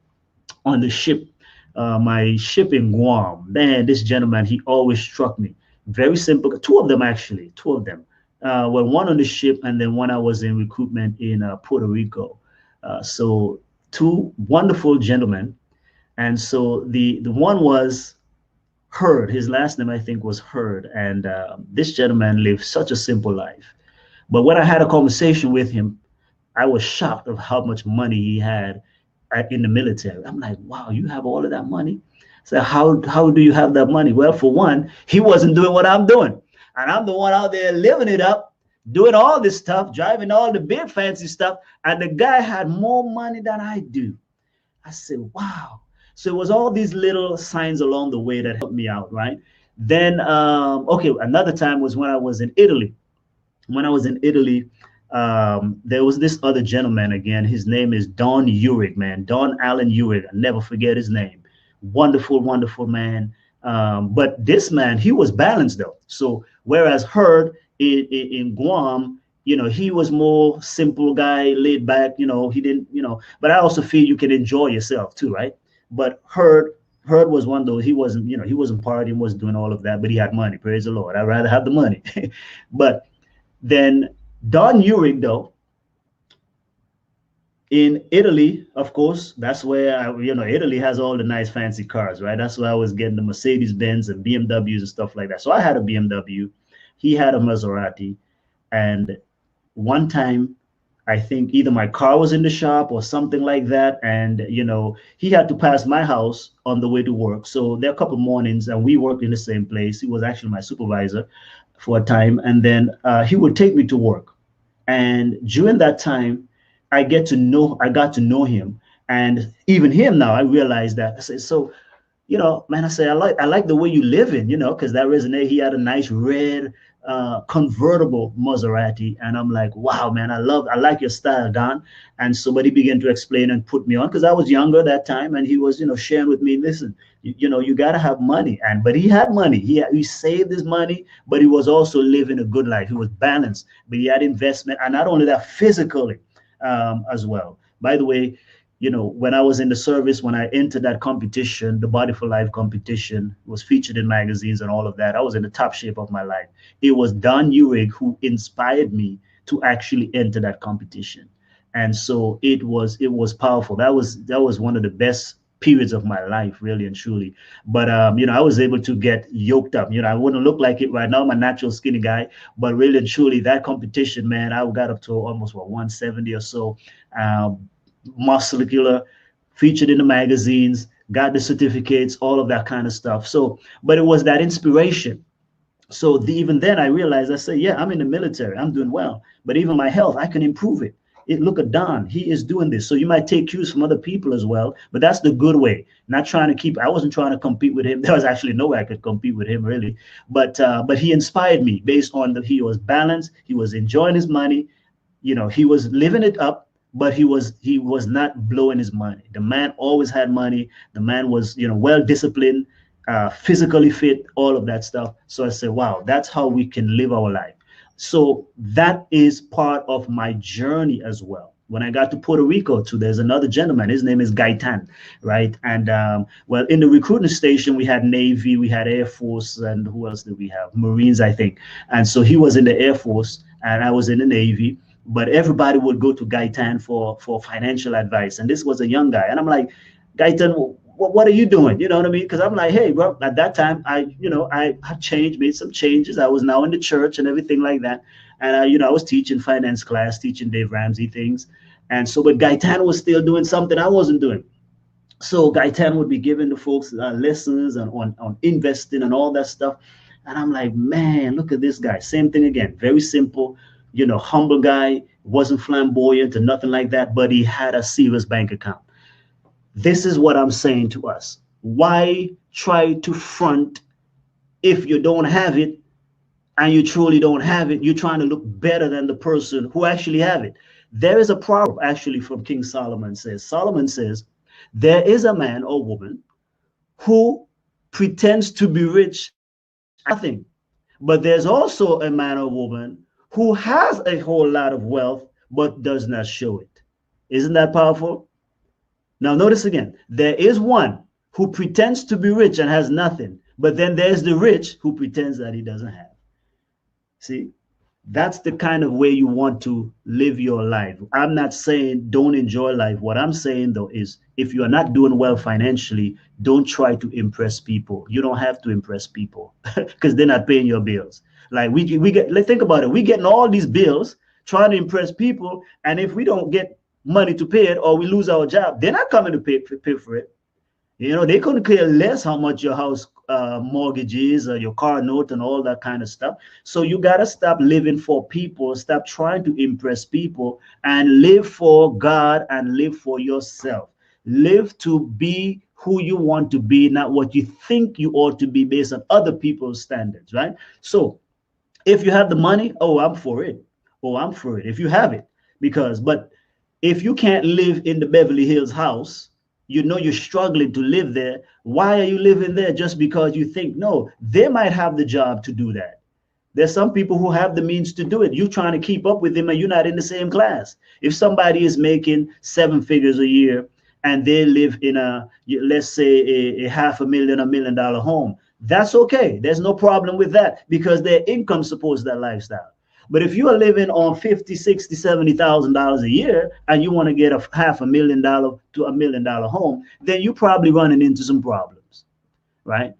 on the ship, my ship in Guam. Man, this gentleman, he always struck me. Very simple. Two of them. Well, one on the ship, and then one I was in recruitment in Puerto Rico. So two wonderful gentlemen. And so the one was Hurd. His last name, I think, was Hurd. And this gentleman lived such a simple life. But when I had a conversation with him, I was shocked of how much money he had in the military. I'm like, wow, you have all of that money? So how do you have that money? Well, for one, he wasn't doing what I'm doing. And I'm the one out there living it up, doing all this stuff, driving all the big fancy stuff. And the guy had more money than I do. I said, wow. So it was all these little signs along the way that helped me out, right? Then, another time was when I was in Italy. When I was in Italy, there was this other gentleman again. His name is Don Uhrig, man. Don Allen Uhrig. I never forget his name. Wonderful, wonderful man. But this man, he was balanced though. So whereas Hurd in Guam, he was more simple guy, laid back, he didn't, but I also feel you can enjoy yourself too, right? But Hurd was one of those, he wasn't partying, wasn't doing all of that, but he had money, praise the Lord. I'd rather have the money. But then Don Uhrig though, in Italy, of course, that's where Italy has all the nice fancy cars, right? That's where I was getting the Mercedes Benz and BMWs and stuff like that. So I had a BMW, he had a Maserati, and one time I think either my car was in the shop or something like that, and he had to pass my house on the way to work. So there are a couple mornings, and we worked in the same place. He was actually my supervisor for a time, and then he would take me to work. And during that time, I got to know him, and even him now, I realized that. I said, so, man, I say, I like the way you live in, because that resonated. He had a nice red convertible Maserati, and I'm like, wow, man, I like your style, Don. And somebody began to explain and put me on, because I was younger that time, and he was, sharing with me, listen, you got to have money. But he had money. He saved his money, but he was also living a good life. He was balanced, but he had investment, and not only that, physically as well. By the way, when I was in the service, when I entered that competition, the Body for Life competition, was featured in magazines and all of that, I was in the top shape of my life. It was Don Uhrig who inspired me to actually enter that competition. And so it was powerful. That was one of the best periods of my life, really and truly. But I was able to get yoked up. I wouldn't look like it right now. I'm a natural skinny guy, but really and truly, that competition, man, I got up to almost 170 or so. Muscular, featured in the magazines, got the certificates, all of that kind of stuff. So, but it was that inspiration. So even then I realized, I said, yeah, I'm in the military, I'm doing well, but even my health, I can improve it. Look at Don, he is doing this. So you might take cues from other people as well, but that's the good way. Not trying to keep, I wasn't trying to compete with him. There was actually no way I could compete with him really. But he inspired me based on that he was balanced, he was enjoying his money, he was living it up, but he was not blowing his money. The man always had money. The man was, well disciplined, physically fit, all of that stuff. So I said, wow, that's how we can live our life. So that is part of my journey as well. When I got to Puerto Rico too, there's another gentleman, his name is Gaitan, right? And well, in the recruiting station, we had Navy, we had Air Force, and who else did we have? Marines, I think. And so he was in the Air Force and I was in the Navy, but everybody would go to Gaitan for financial advice. And this was a young guy. And I'm like, Gaitan, what are you doing? You know what I mean? Because I'm like, hey, well, at that time, I had changed, made some changes. I was now in the church and everything like that. And, I was teaching finance class, teaching Dave Ramsey things. And so, but Gaitan was still doing something I wasn't doing. So Gaitan would be giving the folks lessons on investing and all that stuff. And I'm like, man, look at this guy. Same thing again. Very simple, humble guy, wasn't flamboyant or nothing like that, but he had a serious bank account. This is what I'm saying to us. Why try to front if you don't have it and you truly don't have it? You're trying to look better than the person who actually have it. There is a proverb actually from King Solomon says, there is a man or woman who pretends to be rich, nothing. But there's also a man or woman who has a whole lot of wealth, but does not show it. Isn't that powerful? Now, notice again, there is one who pretends to be rich and has nothing, but then there's the rich who pretends that he doesn't have. See, that's the kind of way you want to live your life. I'm not saying don't enjoy life. What I'm saying, though, is if you are not doing well financially, don't try to impress people. You don't have to impress people because they're not paying your bills. Like let's think about it. We're getting all these bills trying to impress people. And if we don't get money to pay it or we lose our job, they're not coming to pay for it. They couldn't care less how much your house mortgage is or your car note and all that kind of stuff. So you got to stop living for people, stop trying to impress people, and live for God and live for yourself. Live to be who you want to be, not what you think you ought to be based on other people's standards, right? So if you have the money, oh, I'm for it. Oh, I'm for it. If you have it, but if you can't live in the Beverly Hills house, you're struggling to live there. Why are you living there just because you think? No, they might have the job to do that. There's some people who have the means to do it. You're trying to keep up with them and you're not in the same class. If somebody is making 7 figures a year and they live in let's say a $500,000, $1 million home, that's okay. There's no problem with that because their income supports that lifestyle. But if you are living on $50,000, $60,000, $70,000 a year and you want to get a $500,000 to $1 million home, then you're probably running into some problems, right?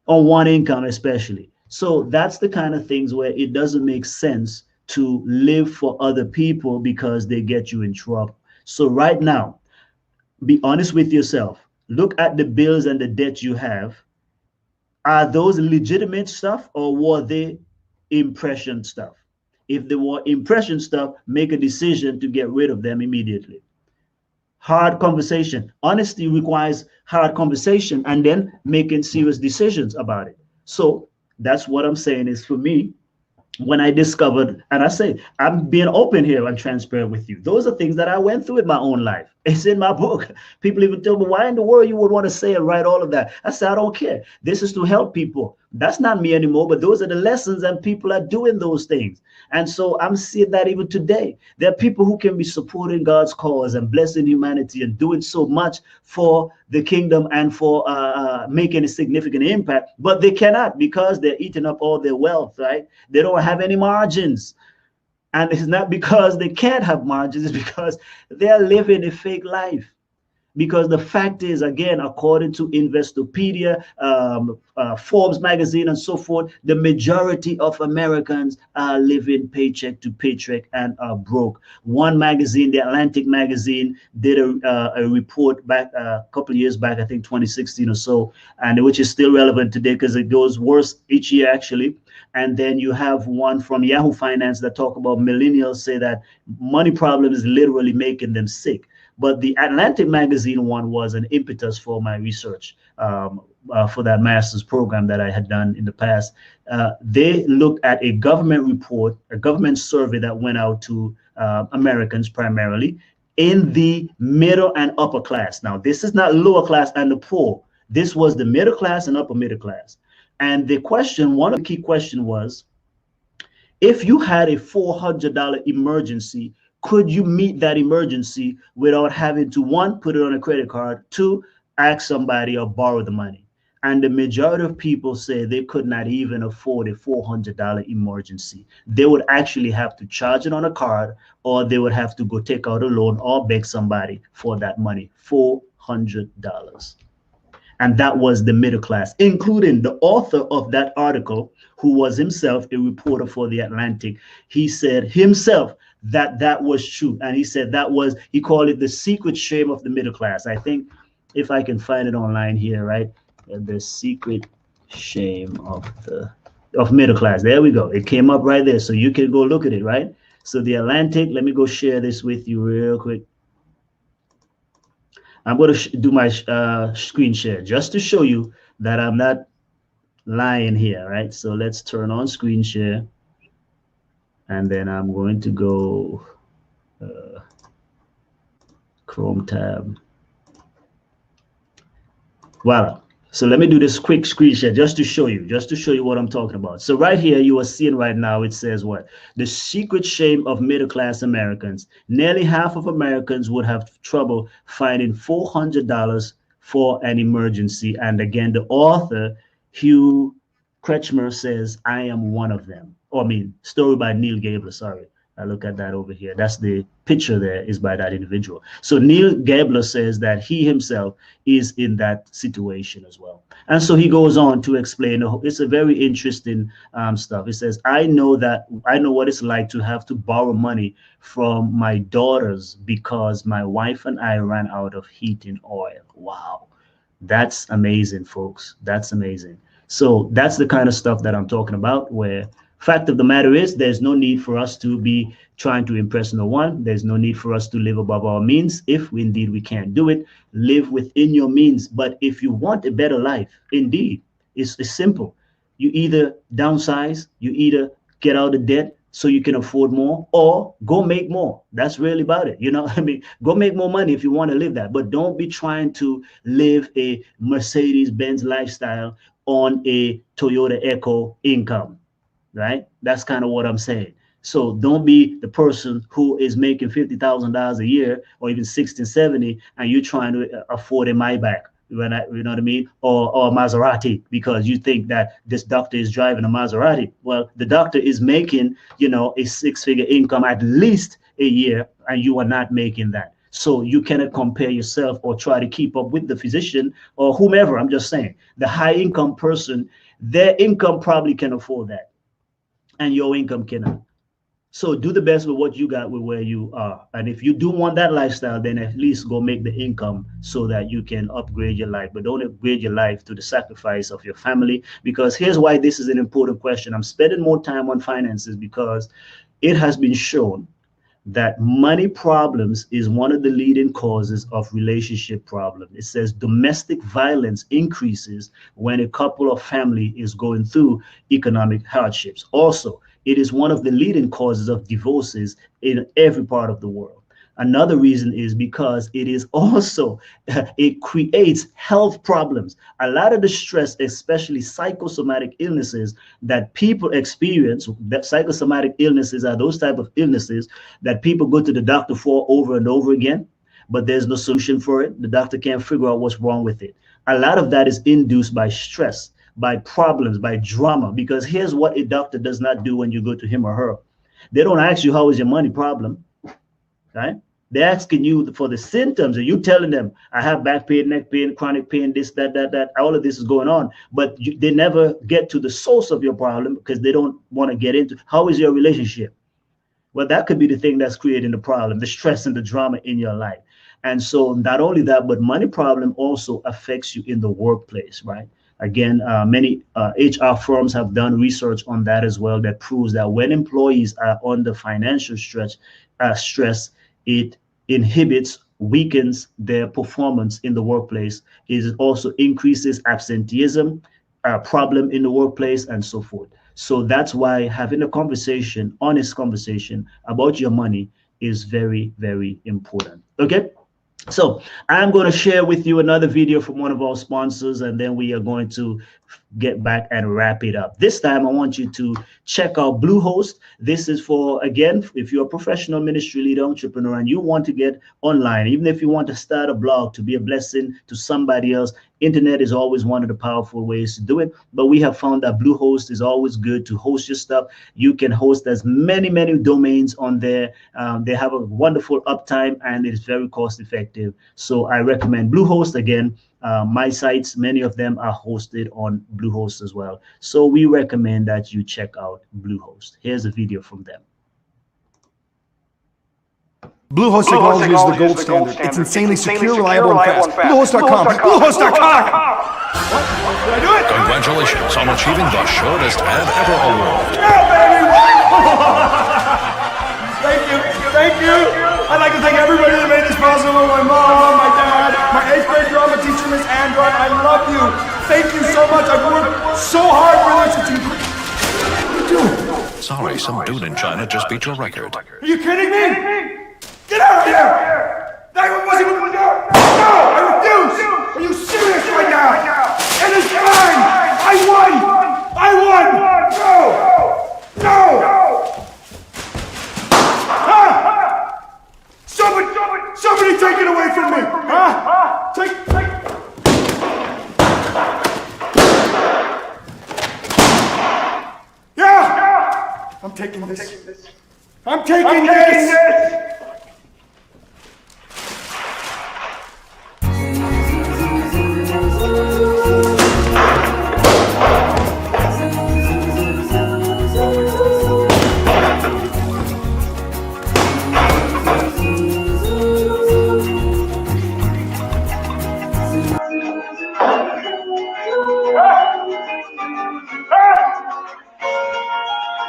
On one income, especially. So that's the kind of things where it doesn't make sense to live for other people because they get you in trouble. So right now, be honest with yourself. Look at the bills and the debt you have. Are those legitimate stuff or were they impression stuff? If they were impression stuff, make a decision to get rid of them immediately. Hard conversation. Honesty requires hard conversation and then making serious decisions about it. So that's what I'm saying is for me, when I discovered, and I say, I'm being open here and transparent with you. Those are things that I went through in my own life. It's in my book. People even tell me, why in the world you would want to say and write all of that? I said, I don't care. This is to help people. That's not me anymore, but those are the lessons and people are doing those things. And so I'm seeing that even today. There are people who can be supporting God's cause and blessing humanity and doing so much for the kingdom and for making a significant impact, but they cannot because they're eating up all their wealth, right? They don't have any margins. And it's not because they can't have margins, it's because they're living a fake life. Because the fact is, again, according to Investopedia, Forbes magazine, and so forth, the majority of Americans are living paycheck to paycheck and are broke. One magazine, the Atlantic magazine, did a report back a couple of years back, I think 2016 or so, and which is still relevant today because it goes worse each year, actually. And then you have one from Yahoo Finance that talk about millennials say that money problem is literally making them sick. But the Atlantic magazine one was an impetus for my research for that master's program that I had done in the past. They looked at a government report, a government survey that went out to Americans primarily in the middle and upper class. Now, this is not lower class and the poor. This was the middle class and upper middle class. And the question, one of the key questions was, if you had a $400 emergency, could you meet that emergency without having to, one, put it on a credit card, two, ask somebody or borrow the money? And the majority of people say they could not even afford a $400 emergency. They would actually have to charge it on a card, or they would have to go take out a loan or beg somebody for that money, $400. And that was the middle class, including the author of that article, who was himself a reporter for the Atlantic. He said himself that that was true. And he said that was, he called it the secret shame of the middle class. I think if I can find it online here, right? The secret shame of middle class. There we go. It came up right there. So you can go look at it, right? So the Atlantic, let me go share this with you real quick. I'm going to do my screen share just to show you that I'm not lying here, right? So let's turn on screen share. And then I'm going to go Chrome tab. Voila. So let me do this quick screen share just to show you what I'm talking about. So right here, you are seeing right now, it says what? The secret shame of middle-class Americans. Nearly half of Americans would have trouble finding $400 for an emergency. And again, the author, Hugh Kretschmer, says, I am one of them. Or I mean, story by Neil Gabler, sorry. I look at that over here. That's the picture there is by that individual. So Neil Gabler says that he himself is in that situation as well. And so he goes on to explain, it's a very interesting stuff. It says, I know what it's like to have to borrow money from my daughters because my wife and I ran out of heating oil. Wow. That's amazing, folks. That's amazing. So that's the kind of stuff that I'm talking about, where fact of the matter is, there's no need for us to be trying to impress no one. There's no need for us to live above our means. If indeed we can't do it, live within your means. But if you want a better life, indeed, it's simple. You either downsize, you either get out of debt so you can afford more, or go make more. That's really about it. You know, I mean, go make more money if you want to live that. But don't be trying to live a Mercedes-Benz lifestyle on a Toyota Echo income. Right? That's kind of what I'm saying. So don't be the person who is making $50,000 a year or even 60, 70, and you're trying to afford a Maybach, you know what I mean? Or a Maserati, because you think that this doctor is driving a Maserati. Well, the doctor is making, you know, a six-figure income at least a year, and you are not making that. So you cannot compare yourself or try to keep up with the physician or whomever. I'm just saying the high income person, their income probably can afford that, and your income cannot. So do the best with what you got with where you are. And if you do want that lifestyle, then at least go make the income so that you can upgrade your life. But don't upgrade your life to the sacrifice of your family, because here's why this is an important question. I'm spending more time on finances because it has been shown that money problems is one of the leading causes of relationship problems. It says domestic violence increases when a couple or family is going through economic hardships. Also, it is one of the leading causes of divorces in every part of the world. Another reason is because it is also, it creates health problems. A lot of the stress, especially psychosomatic illnesses that people experience, that psychosomatic illnesses are those type of illnesses that people go to the doctor for over and over again, but there's no solution for it. The doctor can't figure out what's wrong with it. A lot of that is induced by stress, by problems, by drama, because here's what a doctor does not do when you go to him or her. They don't ask you, how is your money problem, right? They're asking you for the symptoms, and you telling them, I have back pain, neck pain, chronic pain, this, that, all of this is going on. But they never get to the source of your problem because they don't want to get into how is your relationship. Well, that could be the thing that's creating the problem, the stress and the drama in your life. And so not only that, but money problem also affects you in the workplace, right? Again, many HR firms have done research on that as well that proves that when employees are under financial stress, it inhibits, weakens their performance in the workplace. It also increases absenteeism, problem in the workplace, and so forth. So that's why having a conversation, honest conversation about your money is very, very important. Okay. So I'm going to share with you another video from one of our sponsors, and then we are going to get back and wrap it up. This time, I want you to check out Bluehost. This is for, again, if you're a professional ministry leader, entrepreneur, and you want to get online, even if you want to start a blog to be a blessing to somebody else, internet is always one of the powerful ways to do it. But we have found that Bluehost is always good to host your stuff. You can host as many domains on there. They have a wonderful uptime, and it is very cost effective. So I recommend Bluehost. Again, my sites, many of them are hosted on Bluehost as well. So we recommend that you check out Bluehost. Here's a video from them. Bluehost technology is the gold standard. It's insanely secure, reliable, and fast. Bluehost.com. Bluehost.com! Did I do it? Congratulations on achieving the shortest ad ever award. Yeah, baby! Thank you. I'd like to thank everybody that made this possible. My mom, my dad, my 8th grade drama teacher, Miss Andron. I love you. Thank you so much. I've worked so hard for this. It's incredible. What are you doing? Sorry, some dude in China just beat your record. Are you kidding me? Get out of here! That wasn't what we do! No! I refuse! Are you serious right now? It is mine! I won! No! Huh? Somebody take it away from me! Huh? Take... Yeah! I'm taking this. I'm taking this!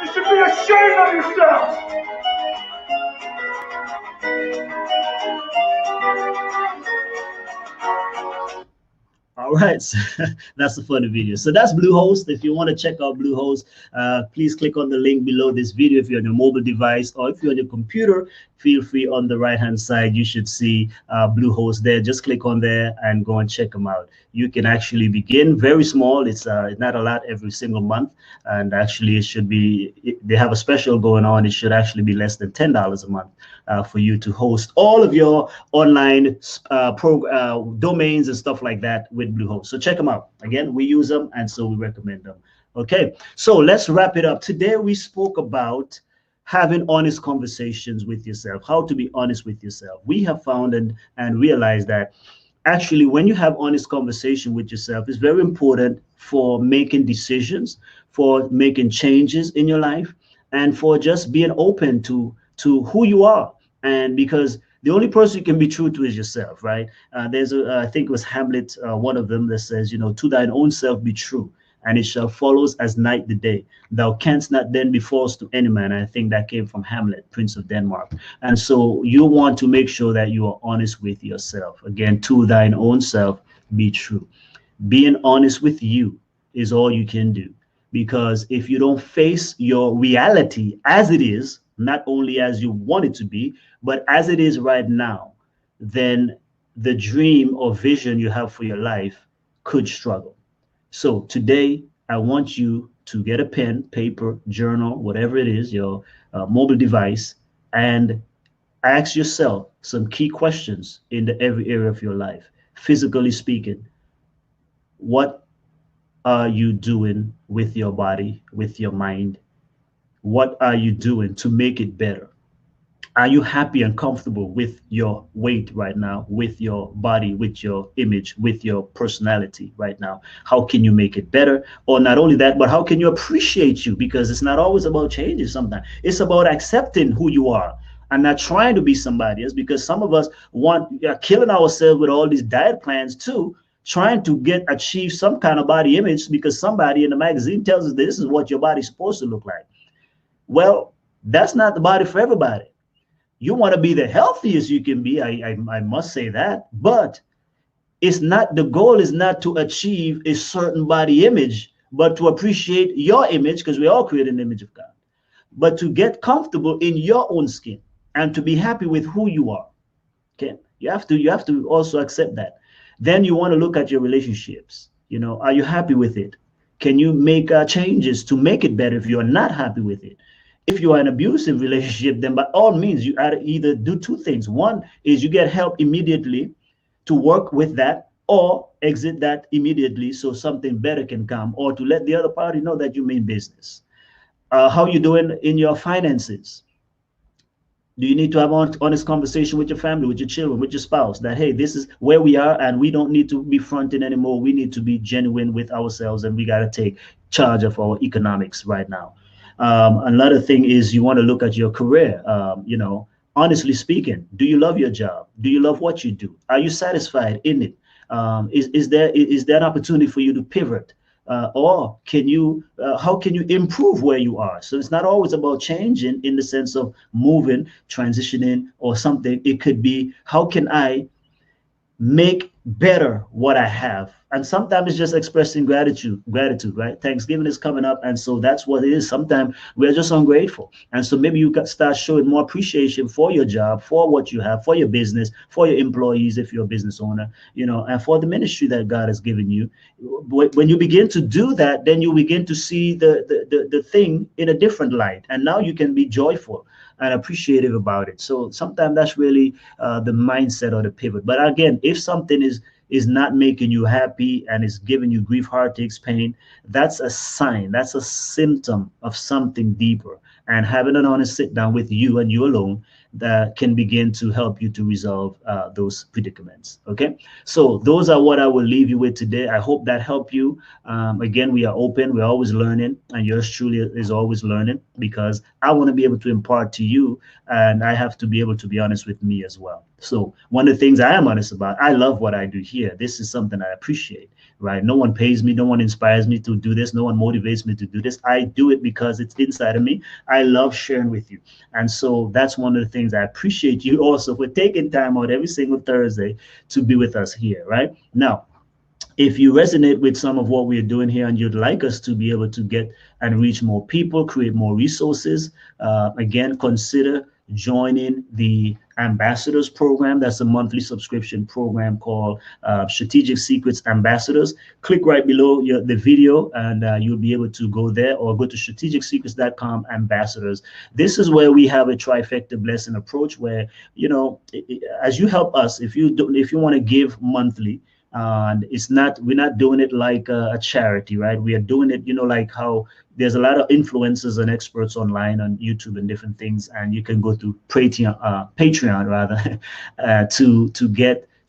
You should be ashamed of yourself! All right, so that's a funny video. So that's Bluehost. If you want to check out Bluehost, please click on the link below this video. If you're on your mobile device or if you're on your computer, feel free, on the right hand side you should see Bluehost there. Just click on there and go and check them out. You can actually begin very small. It's not a lot every single month, and actually it should be, they have a special going on. It should actually be less than $10 a month for you to host all of your online domains and stuff like that with Bluehost. So check them out. Again, we use them, and so we recommend them. Okay, so let's wrap it up. Today we spoke about having honest conversations with yourself, how to be honest with yourself. We have found and realized that actually when you have honest conversation with yourself, it's very important for making decisions, for making changes in your life, and for just being open to who you are. And because the only person you can be true to is yourself, right? There's I think it was Hamlet, one of them, that says, to thine own self be true, and it shall follows as night the day. Thou canst not then be false to any man. And I think that came from Hamlet, Prince of Denmark. And so you want to make sure that you are honest with yourself. Again, to thine own self be true. Being honest with you is all you can do. Because if you don't face your reality as it is, not only as you want it to be, but as it is right now, then the dream or vision you have for your life could struggle. So today, I want you to get a pen, paper, journal, whatever it is, your mobile device, and ask yourself some key questions in every area of your life. Physically speaking, what are you doing with your body, with your mind? What are you doing to make it better? Are you happy and comfortable with your weight right now, with your body, with your image, with your personality right now? How can you make it better? Or not only that, but how can you appreciate you? Because it's not always about changes sometimes. It's about accepting who you are and not trying to be somebody else, because some of us are killing ourselves with all these diet plans too, trying to achieve some kind of body image because somebody in the magazine tells us this is what your body's supposed to look like. Well, that's not the body for everybody. You want to be the healthiest you can be. I must say that, but it's not, the goal is not to achieve a certain body image, but to appreciate your image, because we all create an image of God, but to get comfortable in your own skin and to be happy with who you are. Okay. You have to also accept that. Then you want to look at your relationships. You know, are you happy with it? Can you make changes to make it better if you are not happy with it? If you are in an abusive relationship, then by all means, you either do two things. One is you get help immediately to work with that, or exit that immediately so something better can come, or to let the other party know that you mean business. How you doing in your finances? Do you need to have an honest conversation with your family, with your children, with your spouse, that, hey, this is where we are and we don't need to be fronting anymore. We need to be genuine with ourselves, and we got to take charge of our economics right now. Another thing is you want to look at your career. You know, honestly speaking, do you love your job? Do you love what you do? Are you satisfied in it? Is there an opportunity for you to pivot? Or can you, how can you improve where you are? So it's not always about changing in the sense of moving, transitioning or something. It could be, how can I make better what I have? And sometimes it's just expressing gratitude, right? Thanksgiving is coming up. And so that's what it is. Sometimes we're just ungrateful. And so maybe you can start showing more appreciation for your job, for what you have, for your business, for your employees, if you're a business owner, you know, and for the ministry that God has given you. When you begin to do that, then you begin to see the thing in a different light. And now you can be joyful and appreciative about it. So sometimes that's really the mindset or the pivot. But again, if something is not making you happy and is giving you grief, heartaches, pain, that's a sign, that's a symptom of something deeper. And having an honest sit down with you and you alone that can begin to help you to resolve those predicaments. Okay, so those are what I will leave you with today. I hope that helped you. Again, we are open, we're always learning, and yours truly is always learning, because I want to be able to impart to you, and I have to be able to be honest with me as well. So one of the things I am honest about, I love what I do here. This is something I appreciate, right? No one pays me, no one inspires me to do this, no one motivates me to do this. I do it because it's inside of me. I love sharing with you. And so that's one of the things I appreciate you also for taking time out every single Thursday to be with us here, right? Now, if you resonate with some of what we're doing here and you'd like us to be able to get and reach more people, create more resources, again, consider joining the Ambassadors program. That's a monthly subscription program called Strategic Secrets Ambassadors. Click right below the video and you'll be able to go there, or go to strategicsecrets.com Ambassadors. This is where we have a trifecta blessing approach, where, you know, as you help us, if you want to give monthly, and we're not doing it like a charity, right? We are doing it, you know, like how there's a lot of influencers and experts online on YouTube and different things, and you can go to Patreon rather to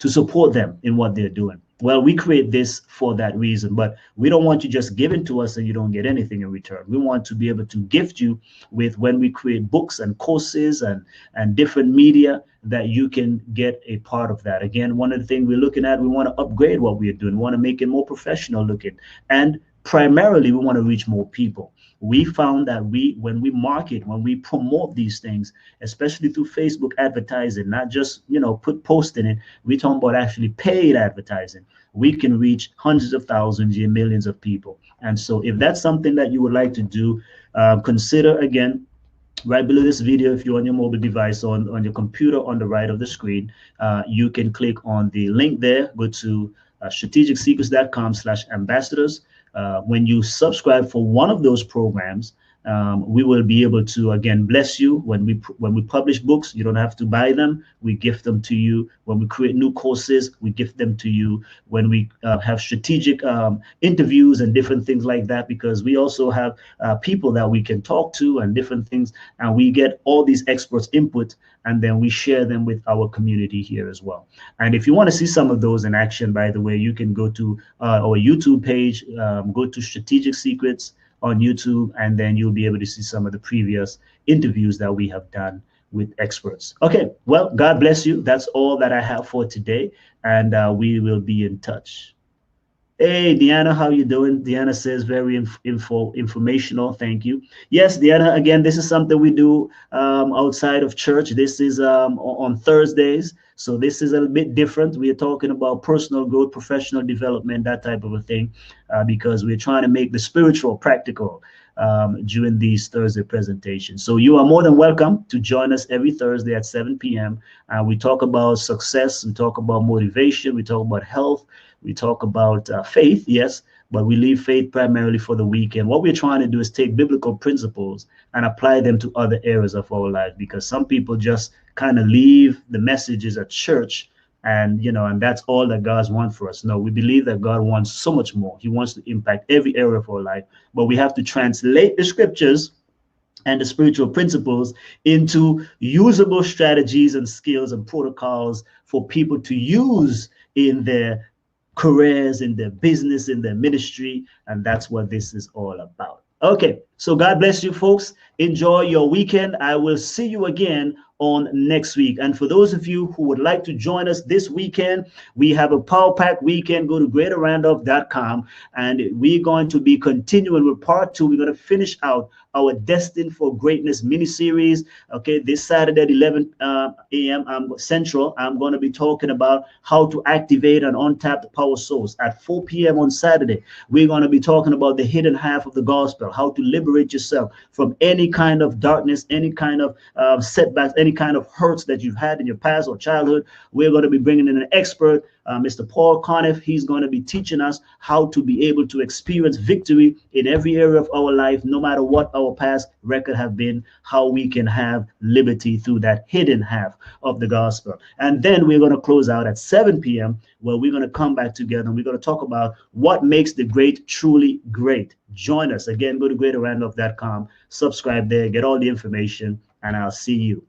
support them in what they're doing. Well, we create this for that reason, but we don't want you just giving to us and you don't get anything in return. We want to be able to gift you with, when we create books and courses and different media, that you can get a part of that. Again, one of the things we're looking at, we want to upgrade what we're doing. We want to make it more professional looking, and primarily we want to reach more people. We found that when we market, when we promote these things, especially through Facebook advertising, not just, you know, posting it, we're talking about actually paid advertising, we can reach hundreds of thousands and millions of people. And so if that's something that you would like to do, consider, again, right below this video, if you're on your mobile device or on your computer on the right of the screen, you can click on the link there, go to strategicsecrets.com/ambassadors. When you subscribe for one of those programs, We will be able to again bless you when we publish books. You don't have to buy them; we gift them to you. When we create new courses, we gift them to you. When we have strategic interviews and different things like that, because we also have people that we can talk to and different things, and we get all these experts' input, and then we share them with our community here as well. And if you want to see some of those in action, by the way, you can go to our YouTube page, go to Strategic Secrets on YouTube, and then you'll be able to see some of the previous interviews that we have done with experts. Okay, well, God bless you. That's all that I have for today, and we will be in touch. Hey, Deanna, how you doing? Deanna says very informational. Thank you. Yes, Deanna, again, this is something we do outside of church. This is on Thursdays. So this is a bit different. We are talking about personal growth, professional development, that type of a thing, because we're trying to make the spiritual practical during these Thursday presentations. So you are more than welcome to join us every Thursday at 7 p.m. We talk about success, we talk about motivation, we talk about health, we talk about faith, yes, but we leave faith primarily for the weekend. What we're trying to do is take biblical principles and apply them to other areas of our life, because some people just kind of leave the messages at church and that's all that God wants for us. No, we believe that God wants so much more. He wants to impact every area of our life, but we have to translate the scriptures and the spiritual principles into usable strategies and skills and protocols for people to use in their careers, in their business, in their ministry. And that's what this is all about. Okay, so God bless you, folks. Enjoy your weekend. I will see you again on next week. And for those of you who would like to join us this weekend, we have a Power Pack weekend. Go to greaterrandolph.com, and we're going to be continuing with part 2. We're going to finish out our Destined for Greatness mini-series. Okay, this Saturday at 11 a.m. Central, I'm going to be talking about how to activate and untap the power source. At 4 p.m. on Saturday, we're going to be talking about the hidden half of the gospel, how to liberate yourself from any kind of darkness, any kind of setbacks, any kind of hurts that you've had in your past or childhood. We're going to be bringing in an expert, Mr. Paul Conniff. He's going to be teaching us how to be able to experience victory in every area of our life, no matter what our past record have been, how we can have liberty through that hidden half of the gospel. And then we're going to close out at 7 p.m. where we're going to come back together and we're going to talk about what makes the great truly great. Join us. Again, go to greaterrandolph.com, subscribe there, get all the information, and I'll see you